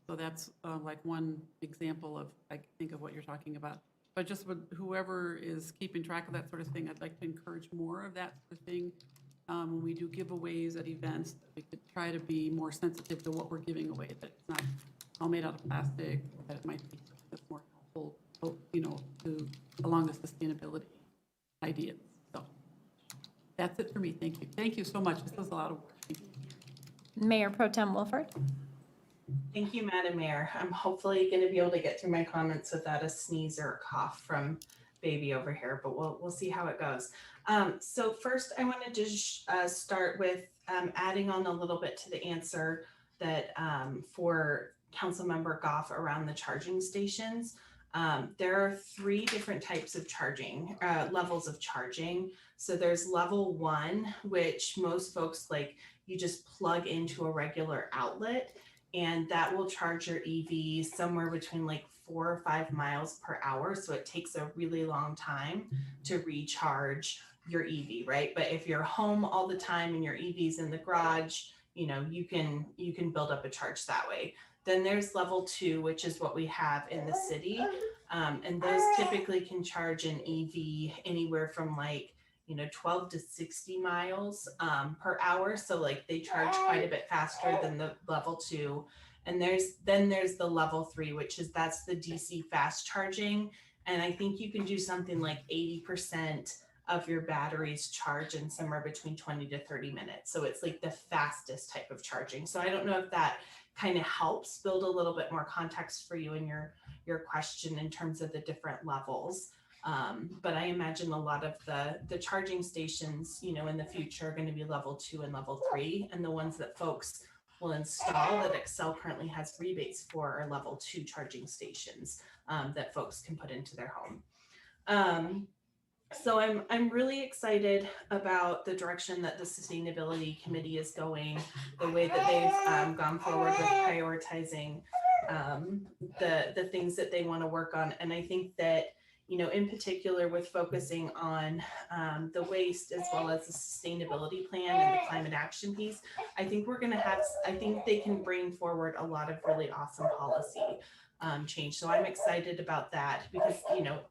So that's like one example of, I think, of what you're talking about. But just with whoever is keeping track of that sort of thing, I'd like to encourage more of that sort of thing. When we do giveaways at events, we could try to be more sensitive to what we're giving away, that it's not all made out of plastic, that it might be that's more helpful, along the sustainability ideas. So that's it for me. Thank you. Thank you so much. This was a lot of work. Thank you. Mayor Pro Tem Wolford? Thank you, Madam Mayor. I'm hopefully going to be able to get through my comments without a sneeze or a cough from baby over here, but we'll see how it goes. So first, I wanted to start with adding on a little bit to the answer that for Councilmember Goff around the charging stations. There are 3 different types of charging, levels of charging. So there's level 1, which most folks like, you just plug into a regular outlet, and that will charge your EV somewhere between like 4 or 5 miles per hour. So it takes a really long time to recharge your EV, right? But if you're home all the time and your EV's in the garage, you know, you can build up a charge that way. Then there's level 2, which is what we have in the city. And those typically can charge an EV anywhere from like, 12 to 60 miles per hour. So like they charge quite a bit faster than the level 2. And then there's the level 3, that's the DC fast charging. And I think you can do something like 80% of your batteries charge in somewhere between 20 to 30 minutes. So it's like the fastest type of charging. So I don't know if that kind of helps build a little bit more context for you in your question in terms of the different levels. But I imagine a lot of the charging stations, in the future are going to be level 2 and level 3, and the ones that folks will install that Excel currently has rebates for are level 2 charging stations that folks can put into their home. So I'm really excited about the direction that the Sustainability Committee is going, the way that they've gone forward with prioritizing the things that they want to work on. And I think that, in particular with focusing on the waste as well as the sustainability plan and the climate action piece, I think they can bring forward a lot of really awesome policy change. So I'm excited about that because,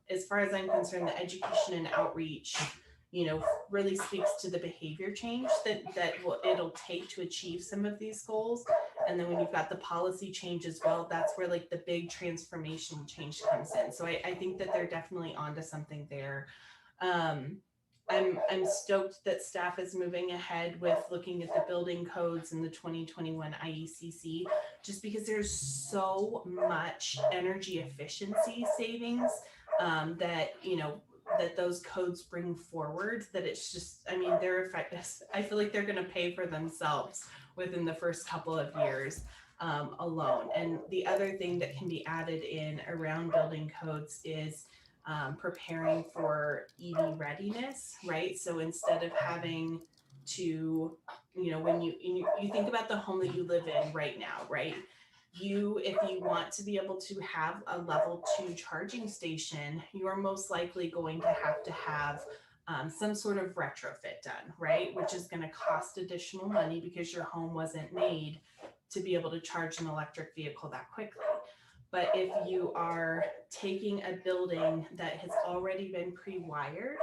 as far as I'm concerned, the education and outreach, really speaks to the behavior change that it'll take to achieve some of these goals. And then when you've got the policy change as well, that's where like the big transformational change comes in. So I think that they're definitely onto something there. I'm stoked that staff is moving ahead with looking at the building codes and the 2021 IECC, just because there's so much energy efficiency savings that those codes bring forward, that it's just, they're effective. I feel like they're going to pay for themselves within the first couple of years alone. And the other thing that can be added in around building codes is preparing for EV readiness, right? So instead of having to, when you think about the home that you live in right now, right? If you want to be able to have a level 2 charging station, you are most likely going to have some sort of retrofit done, right? Which is going to cost additional money because your home wasn't made to be able to charge an electric vehicle that quickly. But if you are taking a building that has already been pre-wired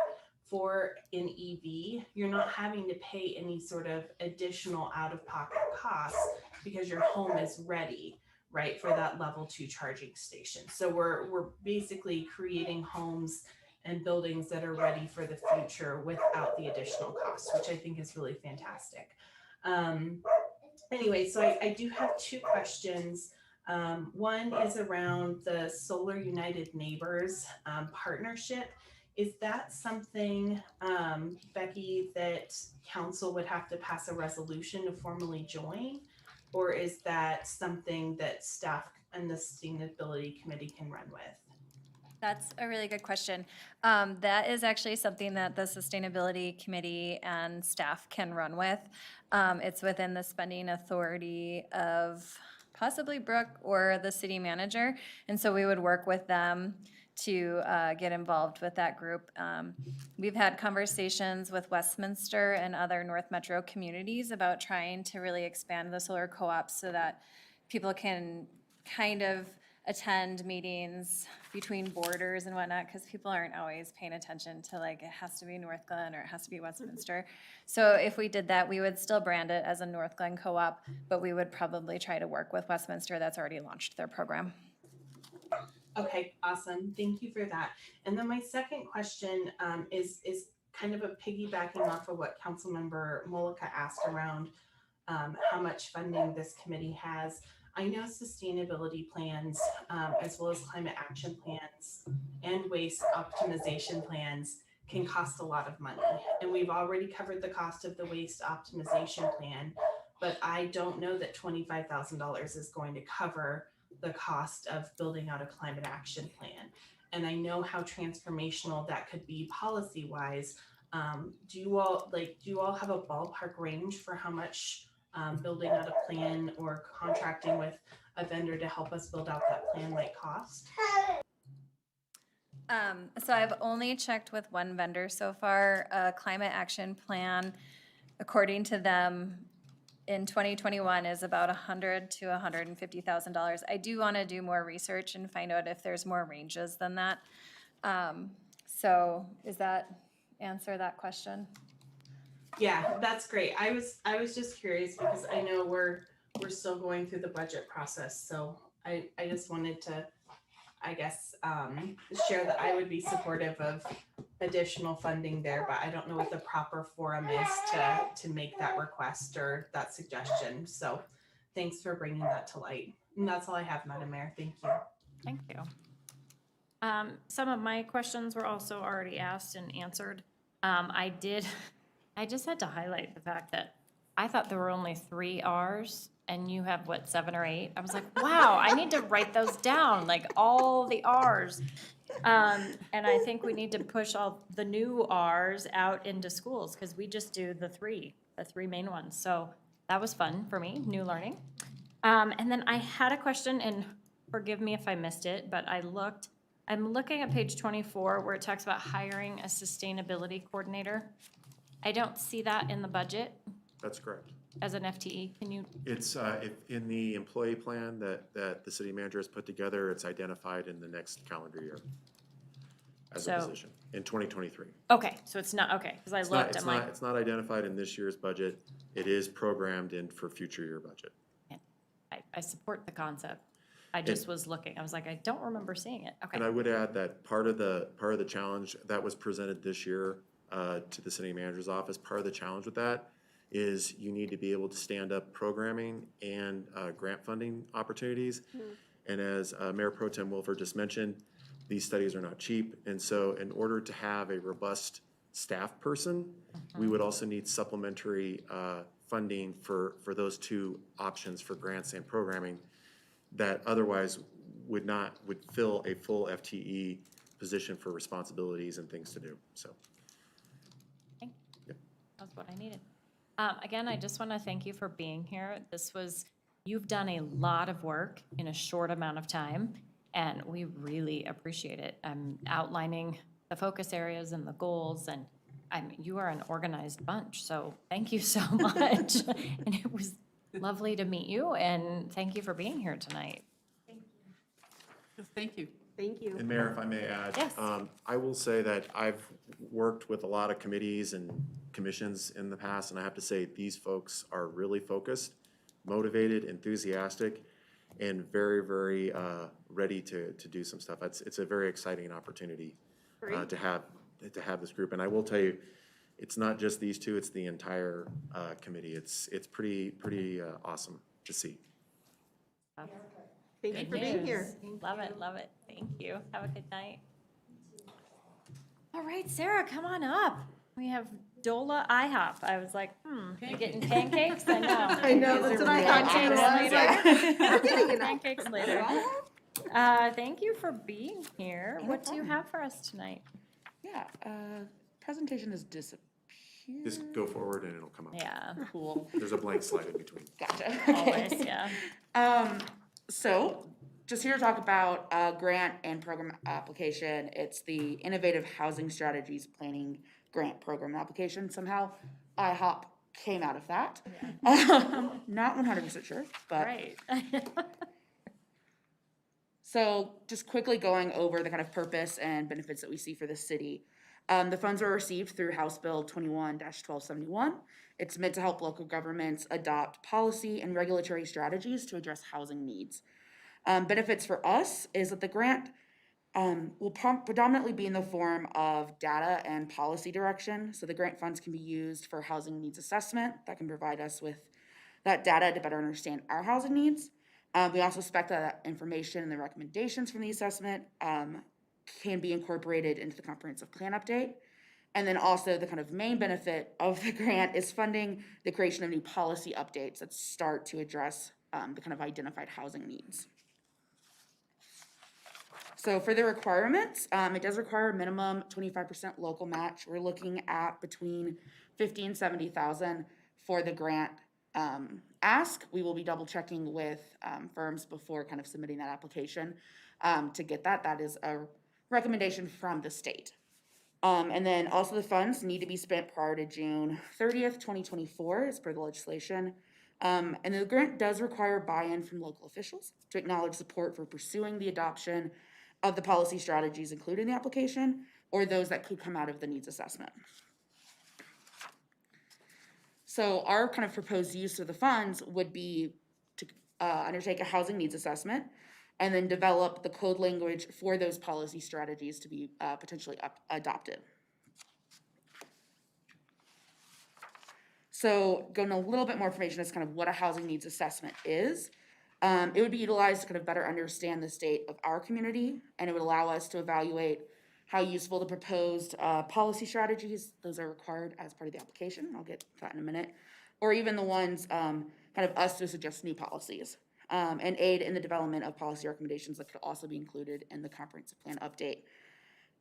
for an EV, you're not having to pay any sort of additional out-of-pocket costs because your home is ready, right, for that level 2 charging station. So we're basically creating homes and buildings that are ready for the future without the additional costs, which I think is really fantastic. Anyway, so I do have 2 questions. One is around the Solar United Neighbors partnership. Is that something, Becky, that council would have to pass a resolution to formally join? Or is that something that staff and the sustainability committee can run with? That's a really good question. That is actually something that the Sustainability Committee and staff can run with. It's within the spending authority of possibly Brooke or the city manager. And so we would work with them to get involved with that group. We've had conversations with Westminster and other North Metro communities about trying to really expand the solar co-ops so that people can kind of attend meetings between borders and whatnot, because people aren't always paying attention to like, it has to be Northglenn or it has to be Westminster. So if we did that, we would still brand it as a Northglenn co-op, but we would probably try to work with Westminster that's already launched their program. Okay, awesome. Thank you for that. And then my second question is kind of a piggybacking off of what Councilmember Mollica asked around how much funding this committee has. I know sustainability plans, as well as climate action plans and waste optimization plans can cost a lot of money. And we've already covered the cost of the waste optimization plan, but I don't know that $25,000 is going to cover the cost of building out a climate action plan. And I know how transformational that could be policy-wise. Do you all have a ballpark range for how much building out a plan or contracting with a vendor to help us build out that plan might cost? So I've only checked with one vendor so far. A climate action plan, according to them, in 2021 is about $100,000 to $150,000. I do want to do more research and find out if there's more ranges than that. So does that answer that question? Yeah, that's great. I was just curious because I know we're still going through the budget process. So I just wanted to, I guess, share that I would be supportive of additional funding there, but I don't know what the proper forum is to make that request or that suggestion. So thanks for bringing that to light. And that's all I have, Madam Mayor. Thank you. Thank you. Some of my questions were also already asked and answered. I just had to highlight the fact that I thought there were only 3 R's and you have what, 7 or 8? I was like, wow, I need to write those down, like all the R's. And I think we need to push all the new R's out into schools because we just do the three main ones. So that was fun for me, new learning. And then I had a question, and forgive me if I missed it, but I'm looking at page 24 where it talks about hiring a sustainability coordinator. I don't see that in the budget That's correct. as an FTE. Can you? It's in the employee plan that the city manager has put together. It's identified in the next calendar year as a position in 2023. Okay, so it's not, okay, because I looked, I'm like, It's not identified in this year's budget. It is programmed in for future year budget. I support the concept. I just was looking, I was like, I don't remember seeing it. Okay. And I would add that part of the challenge that was presented this year to the city manager's office, part of the challenge with that is you need to be able to stand up programming and grant funding opportunities. And as Mayor Pro Tem Wilford just mentioned, these studies are not cheap. And so in order to have a robust staff person, we would also need supplementary funding for those 2 options for grants and programming that otherwise would fill a full FTE position for responsibilities and things to do, so. That's what I needed. Again, I just want to thank you for being here. You've done a lot of work in a short amount of time, and we really appreciate it. Outlining the focus areas and the goals, and you are an organized bunch, so thank you so much. And it was lovely to meet you, and thank you for being here tonight. Thank you. Thank you. And Mayor, if I may add. Yes. I will say that I've worked with a lot of committees and commissions in the past, and I have to say, these folks are really focused, motivated, enthusiastic, and very, very ready to do some stuff. It's a very exciting opportunity to have this group. And I will tell you, it's not just these 2, it's the entire committee. It's pretty awesome to see. Thank you for being here. Love it, love it. Thank you. Have a good night. All right, Sarah, come on up. We have Dola IHOP. I was like, you getting pancakes? I know. I know, that's what I thought too. I was like, we're getting enough. Pancakes later. Thank you for being here. What do you have for us tonight? Yeah, presentation has disappeared. Just go forward and it'll come up. Yeah, Cool. There's a blank slide in between. Gotcha. always, yeah. So just here to talk about a grant and program application. It's the Innovative Housing Strategies Planning Grant Program application. Somehow IHOP came out of that. Not 100% sure, but. Right. So just quickly going over the kind of purpose and benefits that we see for the city. The funds were received through House Bill 21-1271. It's meant to help local governments adopt policy and regulatory strategies to address housing needs. Benefits for us is that the grant will predominantly be in the form of data and policy direction. So the grant funds can be used for housing needs assessment that can provide us with that data to better understand our housing needs. We also expect that information and the recommendations from the assessment can be incorporated into the comprehensive plan update. And then also the kind of main benefit of the grant is funding the creation of new policy updates that start to address the kind of identified housing needs. So for the requirements, it does require a minimum 25% local match. We're looking at between 50 and 70,000 for the grant ask. We will be double checking with firms before kind of submitting that application to get that. That is a recommendation from the state. And then also the funds need to be spent prior to June 30th, 2024 as per the legislation. And the grant does require buy-in from local officials to acknowledge support for pursuing the adoption of the policy strategies included in the application or those that could come out of the needs assessment. So our kind of proposed use of the funds would be to undertake a housing needs assessment and then develop the code language for those policy strategies to be potentially adopted. So going a little bit more information as kind of what a housing needs assessment is. It would be utilized to kind of better understand the state of our community, and it would allow us to evaluate how useful the proposed policy strategies, those are required as part of the application, I'll get to that in a minute, or even the ones kind of us to suggest new policies, and aid in the development of policy recommendations that could also be included in the comprehensive plan update.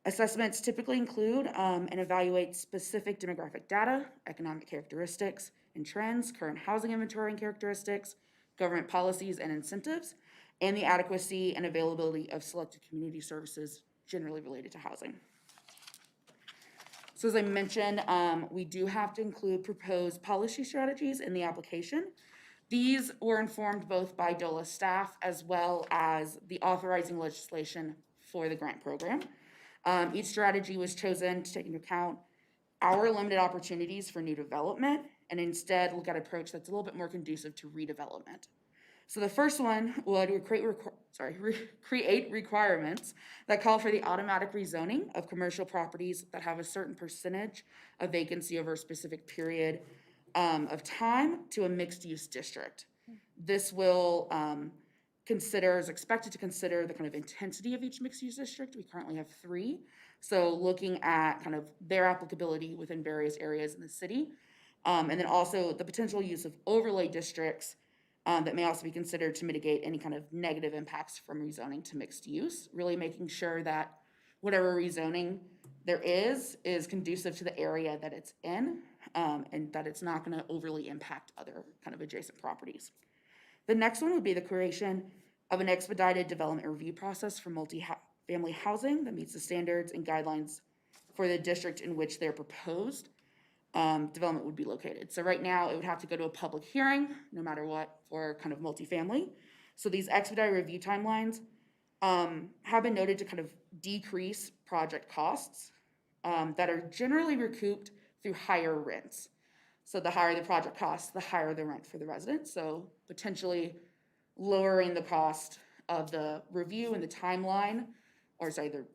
Assessments typically include and evaluate specific demographic data, economic characteristics and trends, current housing inventory and characteristics, government policies and incentives, and the adequacy and availability of selected community services generally related to housing. So as I mentioned, we do have to include proposed policy strategies in the application. These were informed both by DOLA staff as well as the authorizing legislation for the grant program. Each strategy was chosen to take into account our limited opportunities for new development and instead look at an approach that's a little bit more conducive to redevelopment. So the first one would create requirements that call for the automatic rezoning of commercial properties that have a certain percentage of vacancy over a specific period of time to a mixed-use district. This will is expected to consider the kind of intensity of each mixed-use district. We currently have 3. So looking at kind of their applicability within various areas in the city. And then also the potential use of overlay districts that may also be considered to mitigate any kind of negative impacts from rezoning to mixed use, really making sure that whatever rezoning there is conducive to the area that it's in, and that it's not going to overly impact other kind of adjacent properties. The next one would be the creation of an expedited development review process for multi-family housing that meets the standards and guidelines for the district in which their proposed development would be located. So right now, it would have to go to a public hearing, no matter what, for kind of multifamily. So these expedited review timelines have been noted to kind of decrease project costs that are generally recouped through higher rents. So the higher the project cost, the higher the rent for the residents. So potentially lowering the cost of the review and the timeline, or sorry, the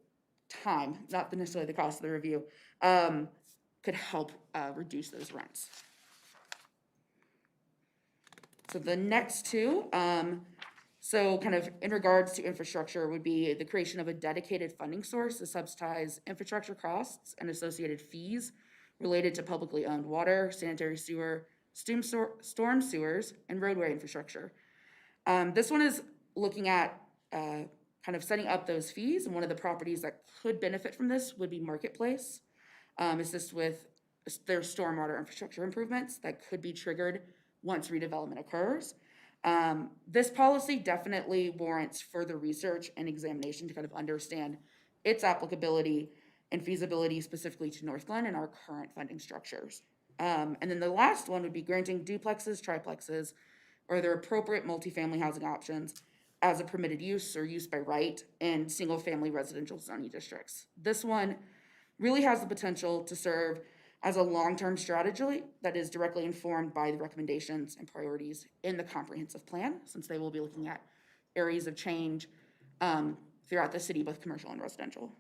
time, not necessarily the cost of the review, could help reduce those rents. So the next two So kind of in regards to infrastructure would be the creation of a dedicated funding source to subsidize infrastructure costs and associated fees related to publicly owned water, sanitary sewer, storm sewers, and roadway infrastructure. This one is looking at kind of setting up those fees, and one of the properties that could benefit from this would be Marketplace. Assist with their stormwater infrastructure improvements that could be triggered once redevelopment occurs. This policy definitely warrants further research and examination to kind of understand its applicability and feasibility specifically to Northglenn and our current funding structures. And then the last one would be granting duplexes, triplexes, or their appropriate multifamily housing options as a permitted use or use by right in single-family residential zoning districts. This one really has the potential to serve as a long-term strategy that is directly informed by the recommendations and priorities in the comprehensive plan, since they will be looking at areas of change throughout the city, both commercial and residential.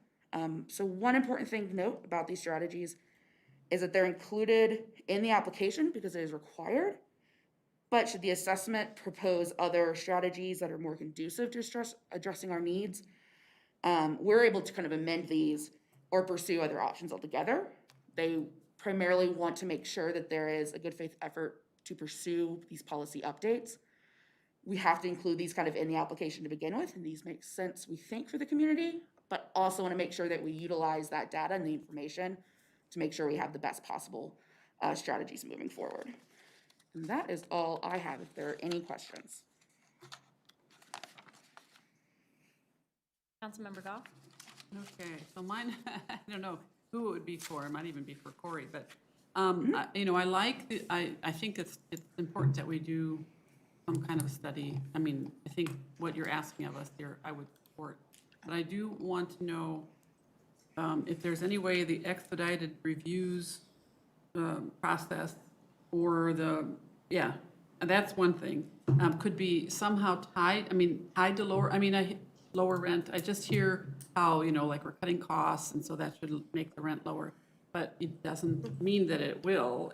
So one important thing to note about these strategies is that they're included in the application because it is required, but should the assessment propose other strategies that are more conducive to addressing our needs, we're able to kind of amend these or pursue other options altogether. They primarily want to make sure that there is a good faith effort to pursue these policy updates. We have to include these kind of in the application to begin with, and these make sense, we think, for the community, but also want to make sure that we utilize that data and the information to make sure we have the best possible strategies moving forward. And that is all I have, if there are any questions. Councilmember Goff? Okay, so mine, I don't know who it would be for. It might even be for Corey, but, I like, I think it's important that we do some kind of study. I mean, I think what you're asking of us here, I would support. But I do want to know if there's any way the expedited reviews process or that's one thing, could be somehow tied to lower rent. I just hear how, like we're cutting costs and so that should make the rent lower, but it doesn't mean that it will.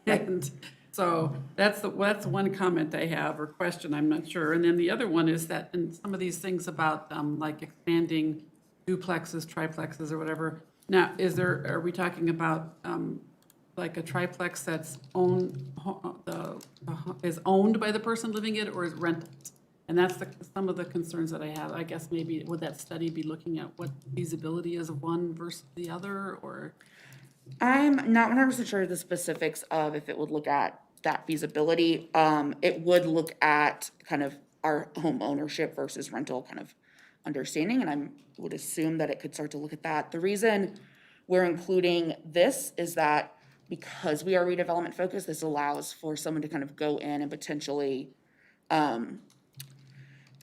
And so that's one comment I have or question, I'm not sure. And then the other one is that in some of these things about like expanding duplexes, triplexes or whatever. Now, are we talking about like a triplex that's is owned by the person living it or is rented? And that's some of the concerns that I have. I guess maybe would that study be looking at what feasibility is of one versus the other, or? I'm not 100% sure of the specifics of if it would look at that feasibility. It would look at kind of our home ownership versus rental kind of understanding, and I would assume that it could start to look at that. The reason we're including this is that because we are redevelopment focused, this allows for someone to kind of go in and potentially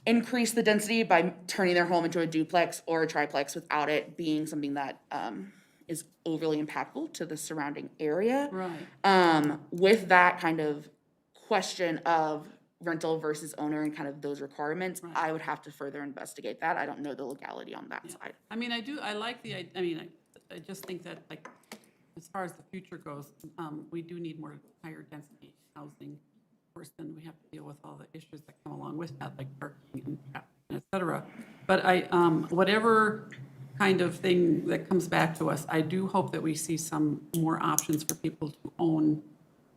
increase the density by turning their home into a duplex or a triplex without it being something that is overly impactful to the surrounding area. Right. With that kind of question of rental versus owner and kind of those requirements, Right. I would have to further investigate that. I don't know the legality on that side. I mean, I like I just think that, like, as far as the future goes, we do need more higher density housing. Of course, then we have to deal with all the issues that come along with that, like parking and traffic, et cetera. But whatever kind of thing that comes back to us, I do hope that we see some more options for people to own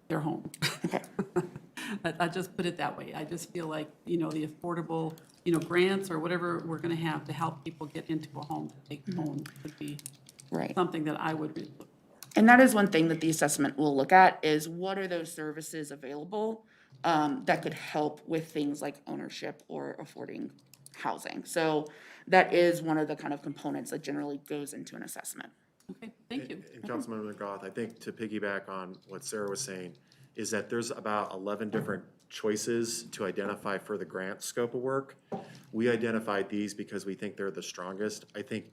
their home. I just put it that way. I just feel like, the affordable, grants or whatever we're going to have to help people get into a home that they own would be something that I would really look for. And that is one thing that the assessment will look at is what are those services available that could help with things like ownership or affording housing. So that is one of the kind of components that generally goes into an assessment. Okay, thank you. And Councilmember Goff, I think to piggyback on what Sarah was saying, is that there's about 11 different choices to identify for the grant scope of work. We identified these because we think they're the strongest. I think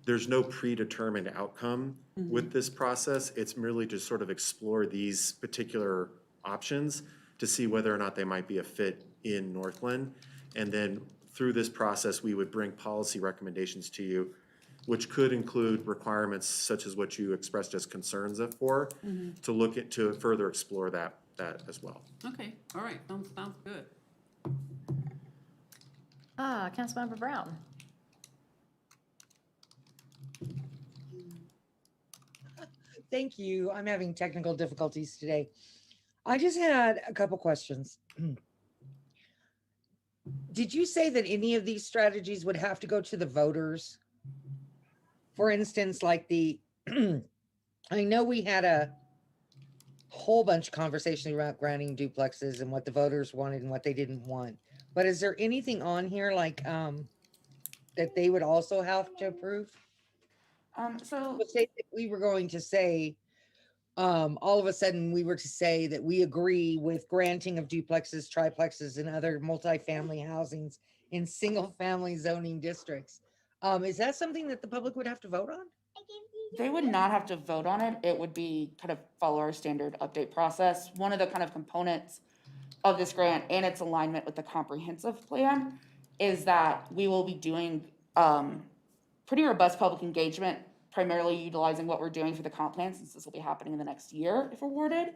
there's no predetermined outcome with this process. It's merely to sort of explore these particular options to see whether or not they might be a fit in Northglenn. And then through this process, we would bring policy recommendations to you, which could include requirements such as what you expressed as concerns for, to look at, to further explore that as well. Okay, all right, sounds good. Councilmember Brown. Thank you. I'm having technical difficulties today. I just had a couple questions. Did you say that any of these strategies would have to go to the voters? For instance, like I know we had a whole bunch of conversation about granting duplexes and what the voters wanted and what they didn't want. But is there anything on here like that they would also have to approve? So Let's say that we were going to say, all of a sudden we were to say that we agree with granting of duplexes, triplexes, and other multifamily housings in single-family zoning districts. Is that something that the public would have to vote on? they would not have to vote on it. It would be kind of follow our standard update process. One of the kind of components of this grant and its alignment with the comprehensive plan is that we will be doing pretty robust public engagement, primarily utilizing what we're doing for the comp plan, since this will be happening in the next year if awarded.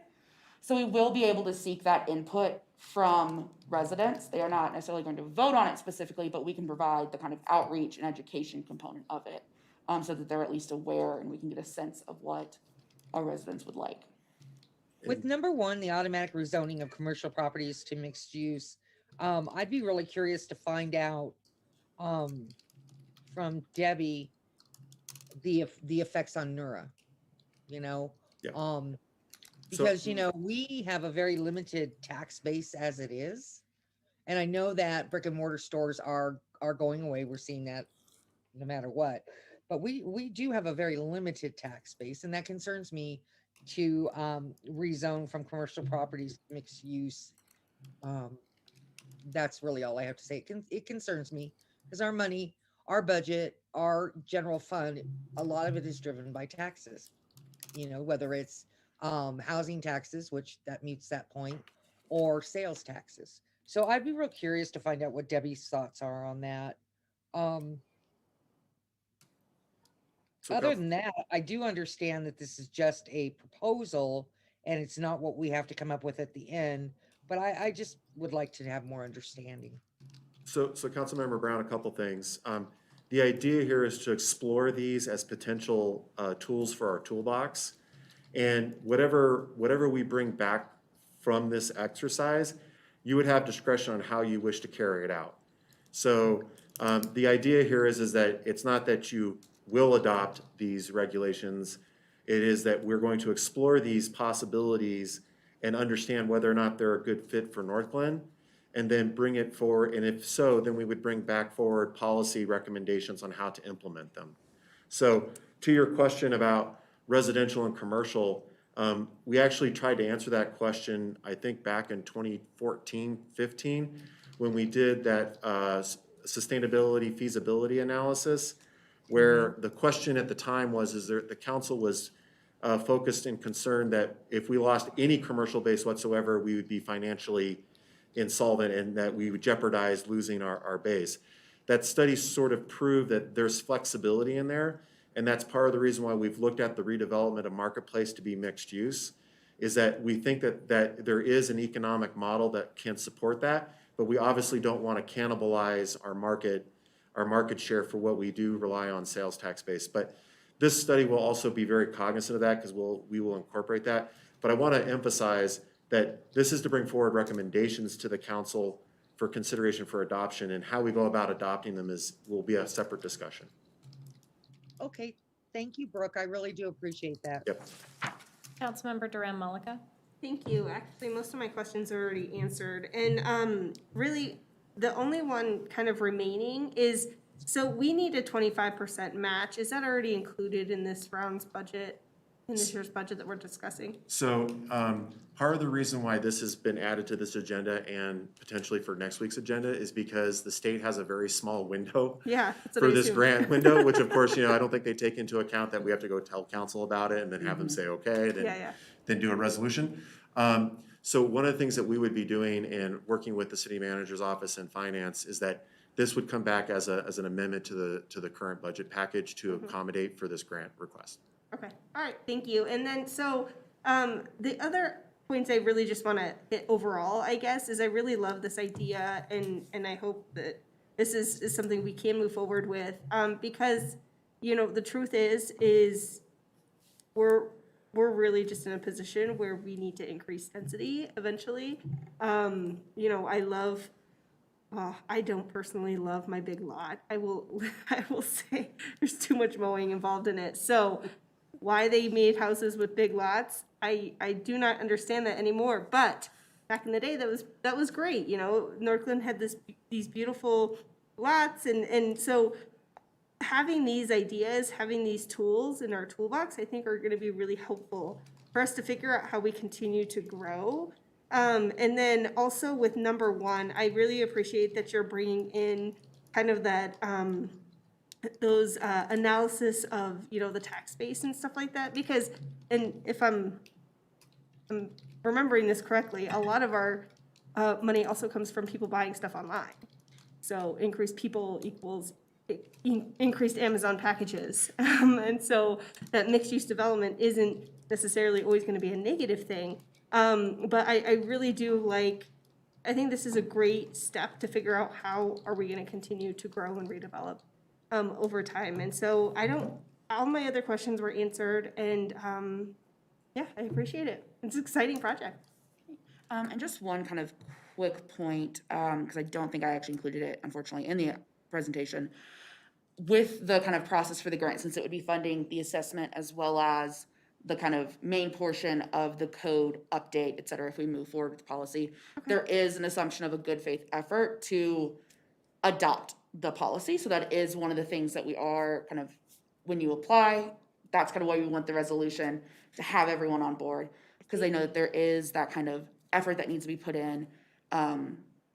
So we will be able to seek that input from residents. They are not necessarily going to vote on it specifically, but we can provide the kind of outreach and education component of it, so that they're at least aware and we can get a sense of what our residents would like. With number one, the automatic rezoning of commercial properties to mixed use, I'd be really curious to find out from Debbie the effects on Nura, you know? Yeah. Because, you know, we have a very limited tax base as it is. And I know that brick and mortar stores are going away. We're seeing that no matter what. But we do have a very limited tax base, and that concerns me to rezone from commercial properties to mixed use. That's really all I have to say. It concerns me because our money, our budget, our general fund, a lot of it is driven by taxes. You know, whether it's housing taxes, which that meets that point, or sales taxes. So I'd be real curious to find out what Debbie's thoughts are on that. Other than that, I do understand that this is just a proposal and it's not what we have to come up with at the end, but I just would like to have more understanding. So Councilmember Brown, a couple things. The idea here is to explore these as potential tools for our toolbox. And whatever we bring back from this exercise, you would have discretion on how you wish to carry it out. So the idea here is that it's not that you will adopt these regulations. It is that we're going to explore these possibilities and understand whether or not they're a good fit for Northglenn, and then bring it forward. And if so, then we would bring back forward policy recommendations on how to implement them. So to your question about residential and commercial, we actually tried to answer that question, I think back in 2014, 15, when we did that sustainability feasibility analysis, where the question at the time was, the council was focused and concerned that if we lost any commercial base whatsoever, we would be financially insolvent and that we would jeopardize losing our base. That study sort of proved that there's flexibility in there, and that's part of the reason why we've looked at the redevelopment of Marketplace to be mixed use, is that we think that there is an economic model that can support that, but we obviously don't want to cannibalize our market share for what we do rely on sales tax base. But this study will also be very cognizant of that because we will incorporate that. But I want to emphasize that this is to bring forward recommendations to the council for consideration for adoption, and how we go about adopting them will be a separate discussion. Okay, thank you, Brooke. I really do appreciate that. Yep. Councilmember Duran Mullica. Thank you. Actually, most of my questions are already answered. And really, the only one kind of remaining is, so we need a 25% match. Is that already included in this round's budget, in this year's budget that we're discussing? So part of the reason why this has been added to this agenda and potentially for next week's agenda is because the state has a very small window for this grant window, which of course, I don't think they take into account that we have to go tell council about it and then have them say, okay, then do a resolution. So one of the things that we would be doing and working with the city manager's office and finance is that this would come back as an amendment to the current budget package to accommodate for this grant request. Okay, all right, thank you. And then, so the other points I really just want to hit overall, I guess, is I really love this idea, and I hope that this is something we can move forward with, because, you know, the truth is we're really just in a position where we need to increase density eventually. You know, I don't personally love my big lot. I will say there's too much mowing involved in it. So why they made houses with big lots, I do not understand that anymore. But back in the day, that was great. You know, Northglenn had these beautiful lots, and so having these ideas, having these tools in our toolbox, I think are going to be really helpful for us to figure out how we continue to grow. And then also with number one, I really appreciate that you're bringing in kind of that, those analysis of, you know, the tax base and stuff like that, because, and if I'm remembering this correctly, a lot of our money also comes from people buying stuff online. So increased people equals increased Amazon packages. And so that mixed use development isn't necessarily always going to be a negative thing. But I really do like, I think this is a great step to figure out how are we going to continue to grow and redevelop over time. And so all my other questions were answered, and yeah, I appreciate it. It's an exciting project. And just one kind of quick point, because I don't think I actually included it, unfortunately, in the presentation. With the kind of process for the grant, since it would be funding the assessment as well as the kind of main portion of the code update, et cetera, if we move forward with policy, there is an assumption of a good faith effort to adopt the policy. So that is one of the things that we are kind of, when you apply, that's kind of why we want the resolution to have everyone on board, because I know that there is that kind of effort that needs to be put in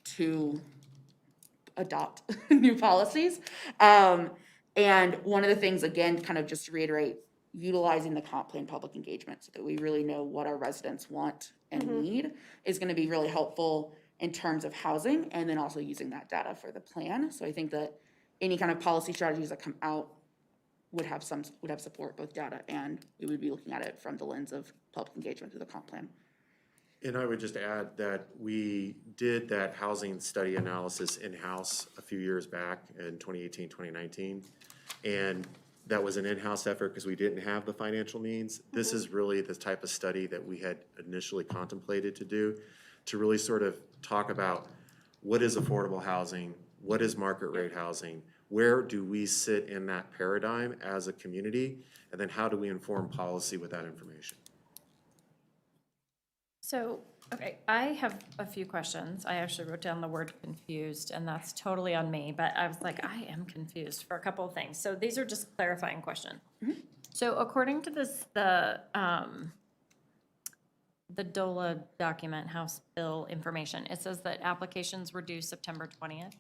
to adopt new policies. And one of the things, again, kind of just to reiterate, utilizing the comp plan public engagement so that we really know what our residents want and need is going to be really helpful in terms of housing, and then also using that data for the plan. So I think that any kind of policy strategies that come out would have support, both data, and we would be looking at it from the lens of public engagement through the comp plan. And I would just add that we did that housing study analysis in-house a few years back in 2018, 2019. And that was an in-house effort because we didn't have the financial means. This is really the type of study that we had initially contemplated to do, to really sort of talk about what is affordable housing, what is market rate housing, where do we sit in that paradigm as a community, and then how do we inform policy with that information? So, okay, I have a few questions. I actually wrote down the word confused, and that's totally on me, but I was like, I am confused for a couple of things. So these are just clarifying questions. So according to this, the DOLA document, House Bill information, it says that applications were due September 20th.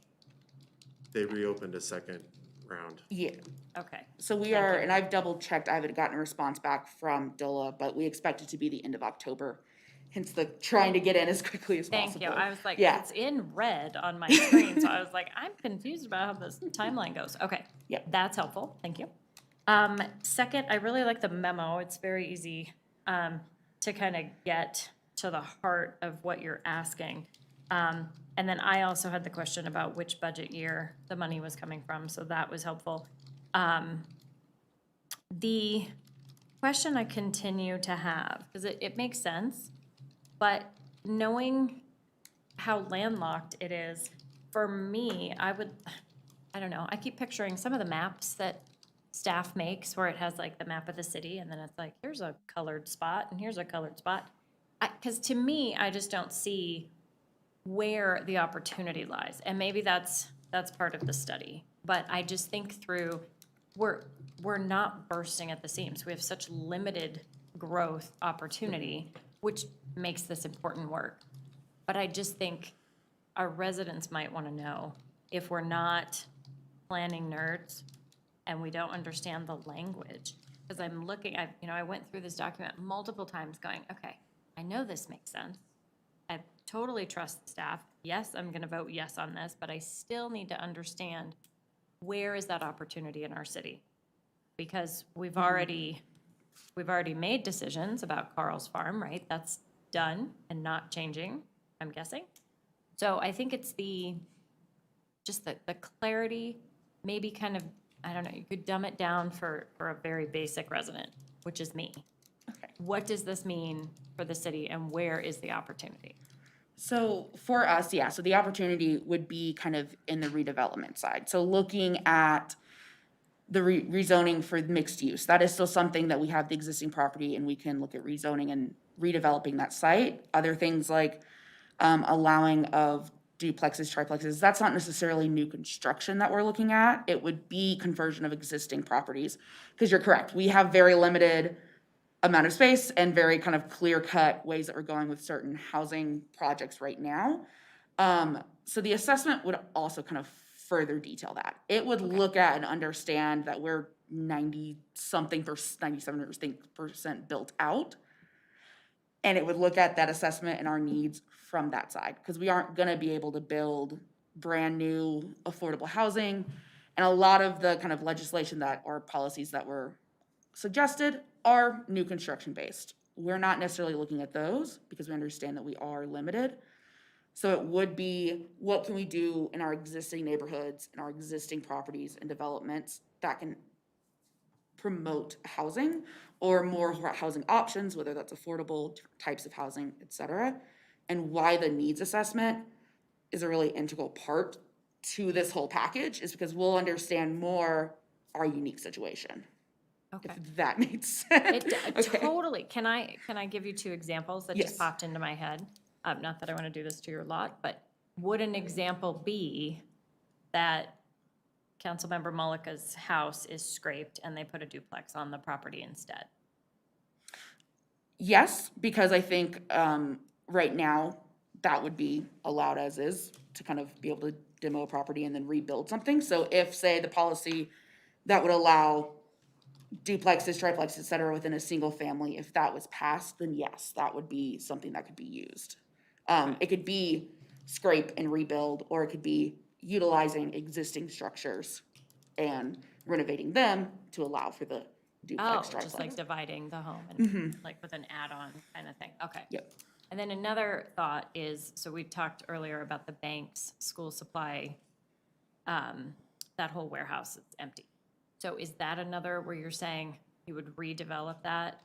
They reopened a second round. Yeah. Okay. So we are, and I've double checked, I haven't gotten a response back from DOLA, but we expect it to be the end of October. Hence the trying to get in as quickly as possible. Thank you. I was like, Yeah. it's in red on my screen, so I was like, I'm confused about how this timeline goes. Okay. Yeah. That's helpful. Thank you. Second, I really like the memo. It's very easy to kind of get to the heart of what you're asking. And then I also had the question about which budget year the money was coming from, so that was helpful. The question I continue to have, because it makes sense, but knowing how landlocked it is, for me, I don't know, I keep picturing some of the maps that staff makes where it has like the map of the city and then it's like, here's a colored spot and here's a colored spot. Because to me, I just don't see where the opportunity lies. And maybe that's part of the study. But I just think through, we're not bursting at the seams. We have such limited growth opportunity, which makes this important work. But I just think our residents might want to know if we're not planning nerds and we don't understand the language. Because I'm looking, I went through this document multiple times going, okay, I know this makes sense. I totally trust the staff. Yes, I'm going to vote yes on this, but I still need to understand where is that opportunity in our city? Because we've already made decisions about Carl's Farm, right? That's done and not changing, I'm guessing. So I think it's just the clarity, maybe kind of, I don't know, you could dumb it down for a very basic resident, which is me. Okay. What does this mean for the city and where is the opportunity? So for us, yeah, so the opportunity would be kind of in the redevelopment side. So looking at the rezoning for mixed use, that is still something that we have the existing property and we can look at rezoning and redeveloping that site. Other things like allowing of duplexes, triplexes, that's not necessarily new construction that we're looking at. It would be conversion of existing properties. Because you're correct, we have very limited amount of space and very kind of clear-cut ways that we're going with certain housing projects right now. So the assessment would also kind of further detail that. It would look at and understand that we're 97% built out. And it would look at that assessment and our needs from that side, because we aren't gonna be able to build brand new affordable housing. And a lot of the kind of legislation that, or policies that were suggested are new construction based. We're not necessarily looking at those because we understand that we are limited. So it would be, what can we do in our existing neighborhoods, in our existing properties and developments that can promote housing or more housing options, whether that's affordable, different types of housing, et cetera. And why the needs assessment is a really integral part to this whole package is because we'll understand more our unique situation. Okay. If that makes sense. Okay. Totally. Can I give you 2 examples that Yes. just popped into my head? Not that I want to do this to your lot, but would an example be that Councilmember Mullica's house is scraped and they put a duplex on the property instead? Yes, because I think right now that would be allowed as is to kind of be able to demo a property and then rebuild something. So if, say, the policy that would allow duplexes, triplexes, et cetera, within a single family, if that was passed, then yes, that would be something that could be used. It could be scrape and rebuild, or it could be utilizing existing structures and renovating them to allow for the duplex, triplex. Just like dividing the home and like with an add-on kind of thing. Okay. Yep. And then another thought is, so we talked earlier about the banks, school supply, that whole warehouse is empty. So is that another where you're saying you would redevelop that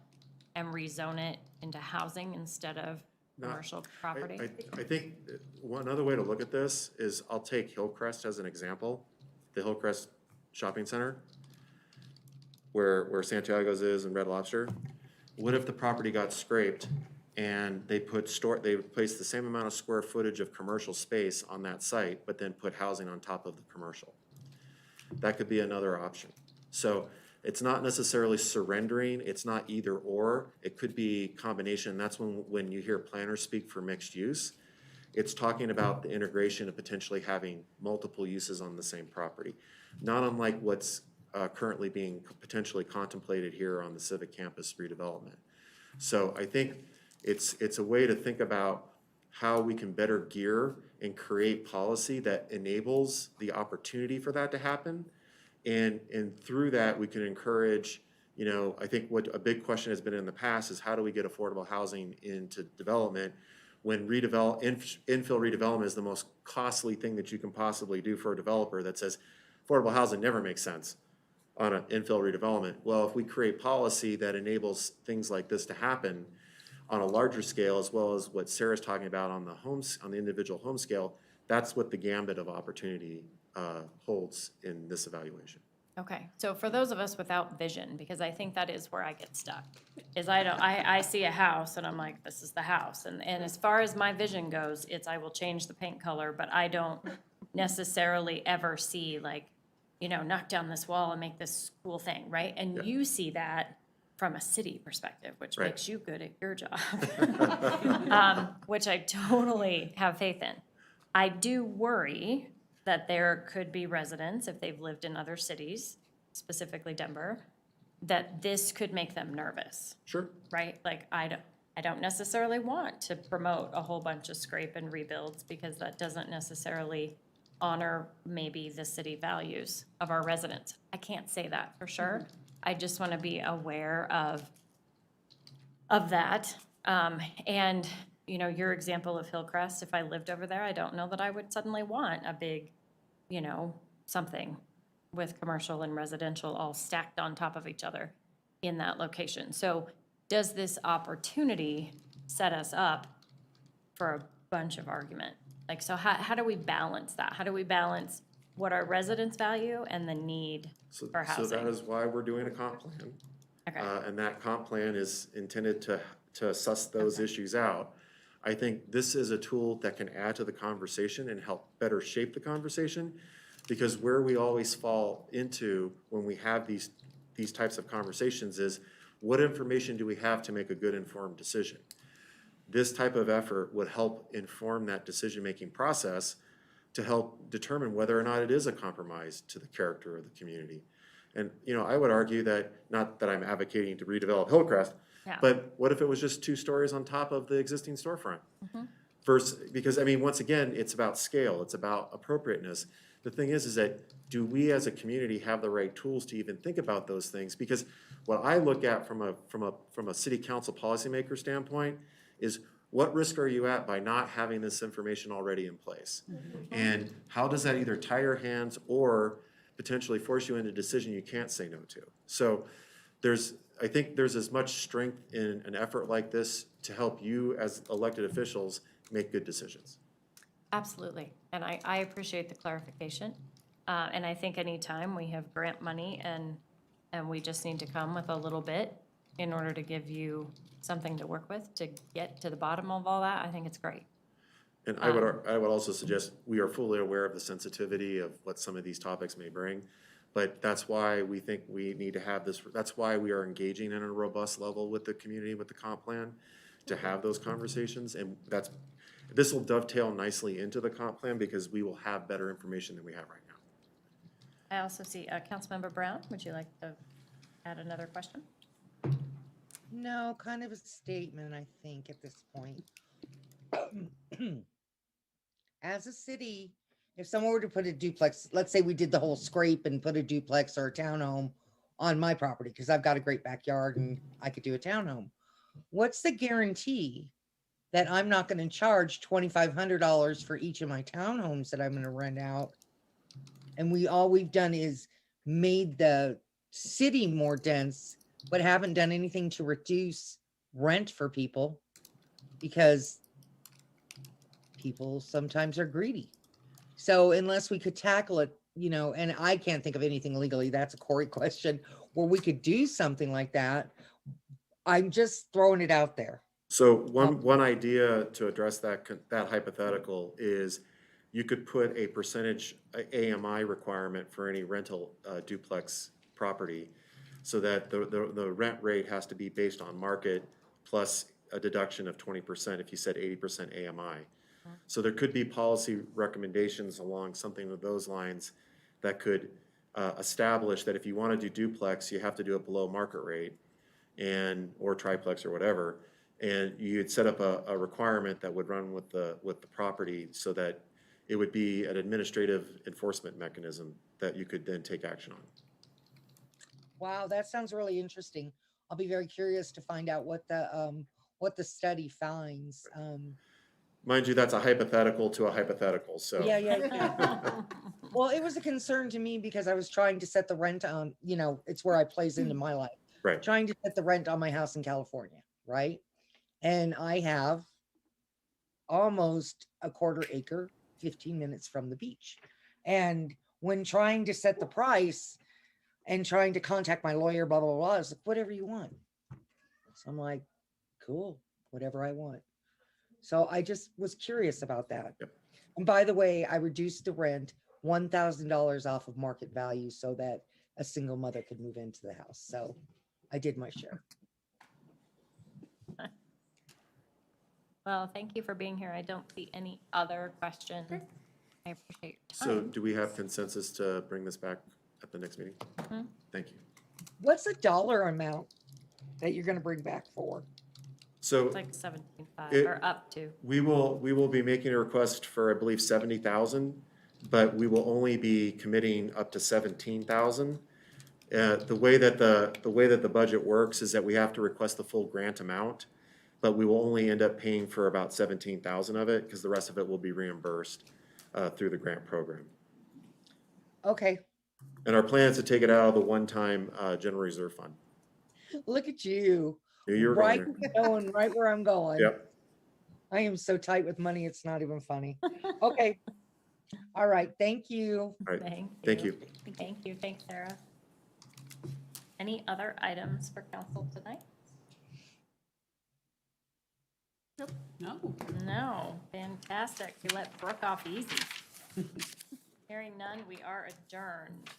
and rezone it into housing instead of commercial property? I think one other way to look at this is, I'll take Hillcrest as an example, the Hillcrest Shopping Center, where Santiago's is and Red Lobster. What if the property got scraped and they placed the same amount of square footage of commercial space on that site, but then put housing on top of the commercial? That could be another option. So it's not necessarily surrendering, it's not either or, it could be combination. That's when you hear planners speak for mixed use, it's talking about the integration of potentially having multiple uses on the same property. Not unlike what's currently being potentially contemplated here on the Civic Campus redevelopment. So I think it's a way to think about how we can better gear and create policy that enables the opportunity for that to happen. And through that, we can encourage, I think what a big question has been in the past is how do we get affordable housing into development when infill redevelopment is the most costly thing that you can possibly do for a developer that says affordable housing never makes sense on an infill redevelopment. Well, if we create policy that enables things like this to happen on a larger scale, as well as what Sarah's talking about on the individual home scale, that's what the gambit of opportunity holds in this evaluation. Okay, so for those of us without vision, because I think that is where I get stuck, is I see a house and I'm like, this is the house. And as far as my vision goes, I will change the paint color, but I don't necessarily ever see knock down this wall and make this cool thing, right? And you see that from a city perspective, which makes you good at your job, which I totally have faith in. I do worry that there could be residents, if they've lived in other cities, specifically Denver, that this could make them nervous. Sure. Right? Like, I don't necessarily want to promote a whole bunch of scrape and rebuilds because that doesn't necessarily honor maybe the city values of our residents. I can't say that for sure. I just want to be aware of that. And your example of Hillcrest, if I lived over there, I don't know that I would suddenly want a big you know, something with commercial and residential all stacked on top of each other in that location. So does this opportunity set us up for a bunch of argument? Like, so how do we balance that? How do we balance what our residents value and the need So, for so that housing? is why we're doing a comp plan. Okay. And that comp plan is intended to suss those issues out. I think this is a tool that can add to the conversation and help better shape the conversation. Because where we always fall into when we have these types of conversations is, what information do we have to make a good informed decision? This type of effort would help inform that decision-making process to help determine whether or not it is a compromise to the character of the community. And, you know, I would argue that, not that I'm advocating to redevelop Hillcrest, Yeah. but what if it was just 2 stories on top of the existing storefront? Versus, because, I mean, once again, it's about scale, it's about appropriateness. The thing is that do we as a community have the right tools to even think about those things? Because what I look at from a city council policymaker standpoint is, what risk are you at by not having this information already in place? And how does that either tie your hands or potentially force you into a decision you can't say no to? So I think there's as much strength in an effort like this to help you as elected officials make good decisions. Absolutely. And I appreciate the clarification. And I think anytime we have grant money and we just need to come with a little bit in order to give you something to work with to get to the bottom of all that, I think it's great. And I would also suggest, we are fully aware of the sensitivity of what some of these topics may bring, but that's why we think we need to have this, that's why we are engaging in a robust level with the community, with the comp plan, to have those conversations. And this will dovetail nicely into the comp plan because we will have better information than we have right now. I also see Councilmember Brown. Would you like to add another question? No, kind of a statement, I think, at this point. As a city, if someone were to put a duplex, let's say we did the whole scrape and put a duplex or a townhome on my property, because I've got a great backyard and I could do a townhome. What's the guarantee that I'm not going to charge $2,500 for each of my townhomes that I'm going to rent out? And all we've done is made the city more dense, but haven't done anything to reduce rent for people, because people sometimes are greedy. So unless we could tackle it, you know, and I can't think of anything legally, that's a Corey question, where we could do something like that. I'm just throwing it out there. So one idea to address that hypothetical is, you could put a percentage AMI requirement for any rental duplex property, so that the rent rate has to be based on market plus a deduction of 20% if you said 80% AMI. So there could be policy recommendations along something of those lines that could establish that if you want to do duplex, you have to do it below market rate, or triplex or whatever, and you'd set up a requirement that would run with the property, so that it would be an administrative enforcement mechanism that you could then take action on. Wow, that sounds really interesting. I'll be very curious to find out what the study finds. Mind you, that's a hypothetical to a hypothetical, so. Yeah. Well, it was a concern to me because I was trying to set the rent on, you know, it's where I plays into my life. Right. Trying to set the rent on my house in California, right? And I have almost a quarter acre, 15 minutes from the beach. And when trying to set the price and trying to contact my lawyer, blah, blah, blah, I was like, whatever you want. So I'm like, cool, whatever I want. So I just was curious about that. Yep. And by the way, I reduced the rent $1,000 off of market value so that a single mother could move into the house. So I did my share. Well, thank you for being here. I don't see any other questions. I appreciate your So time. do we have consensus to bring this back at the next meeting? Thank you. What's the dollar amount that you're going to bring back for? So It's like 17.5 It- or up to. we will be making a request for, I believe, 70,000, but we will only be committing up to 17,000. The way that the budget works is that we have to request the full grant amount, but we will only end up paying for about 17,000 of it, because the rest of it will be reimbursed through the grant program. Okay, And our plan is to take it out of the one-time general reserve fund. look at you. Knew you were Right, going going right where I'm going. there. Yep. I am so tight with money, it's not even funny. Okay. All right, thank you. All right. Thank Thank you. Thank you, thanks, Sarah. Any other items for council tonight? No. No, fantastic. We let Brooke off easy. Hearing none, we are adjourned.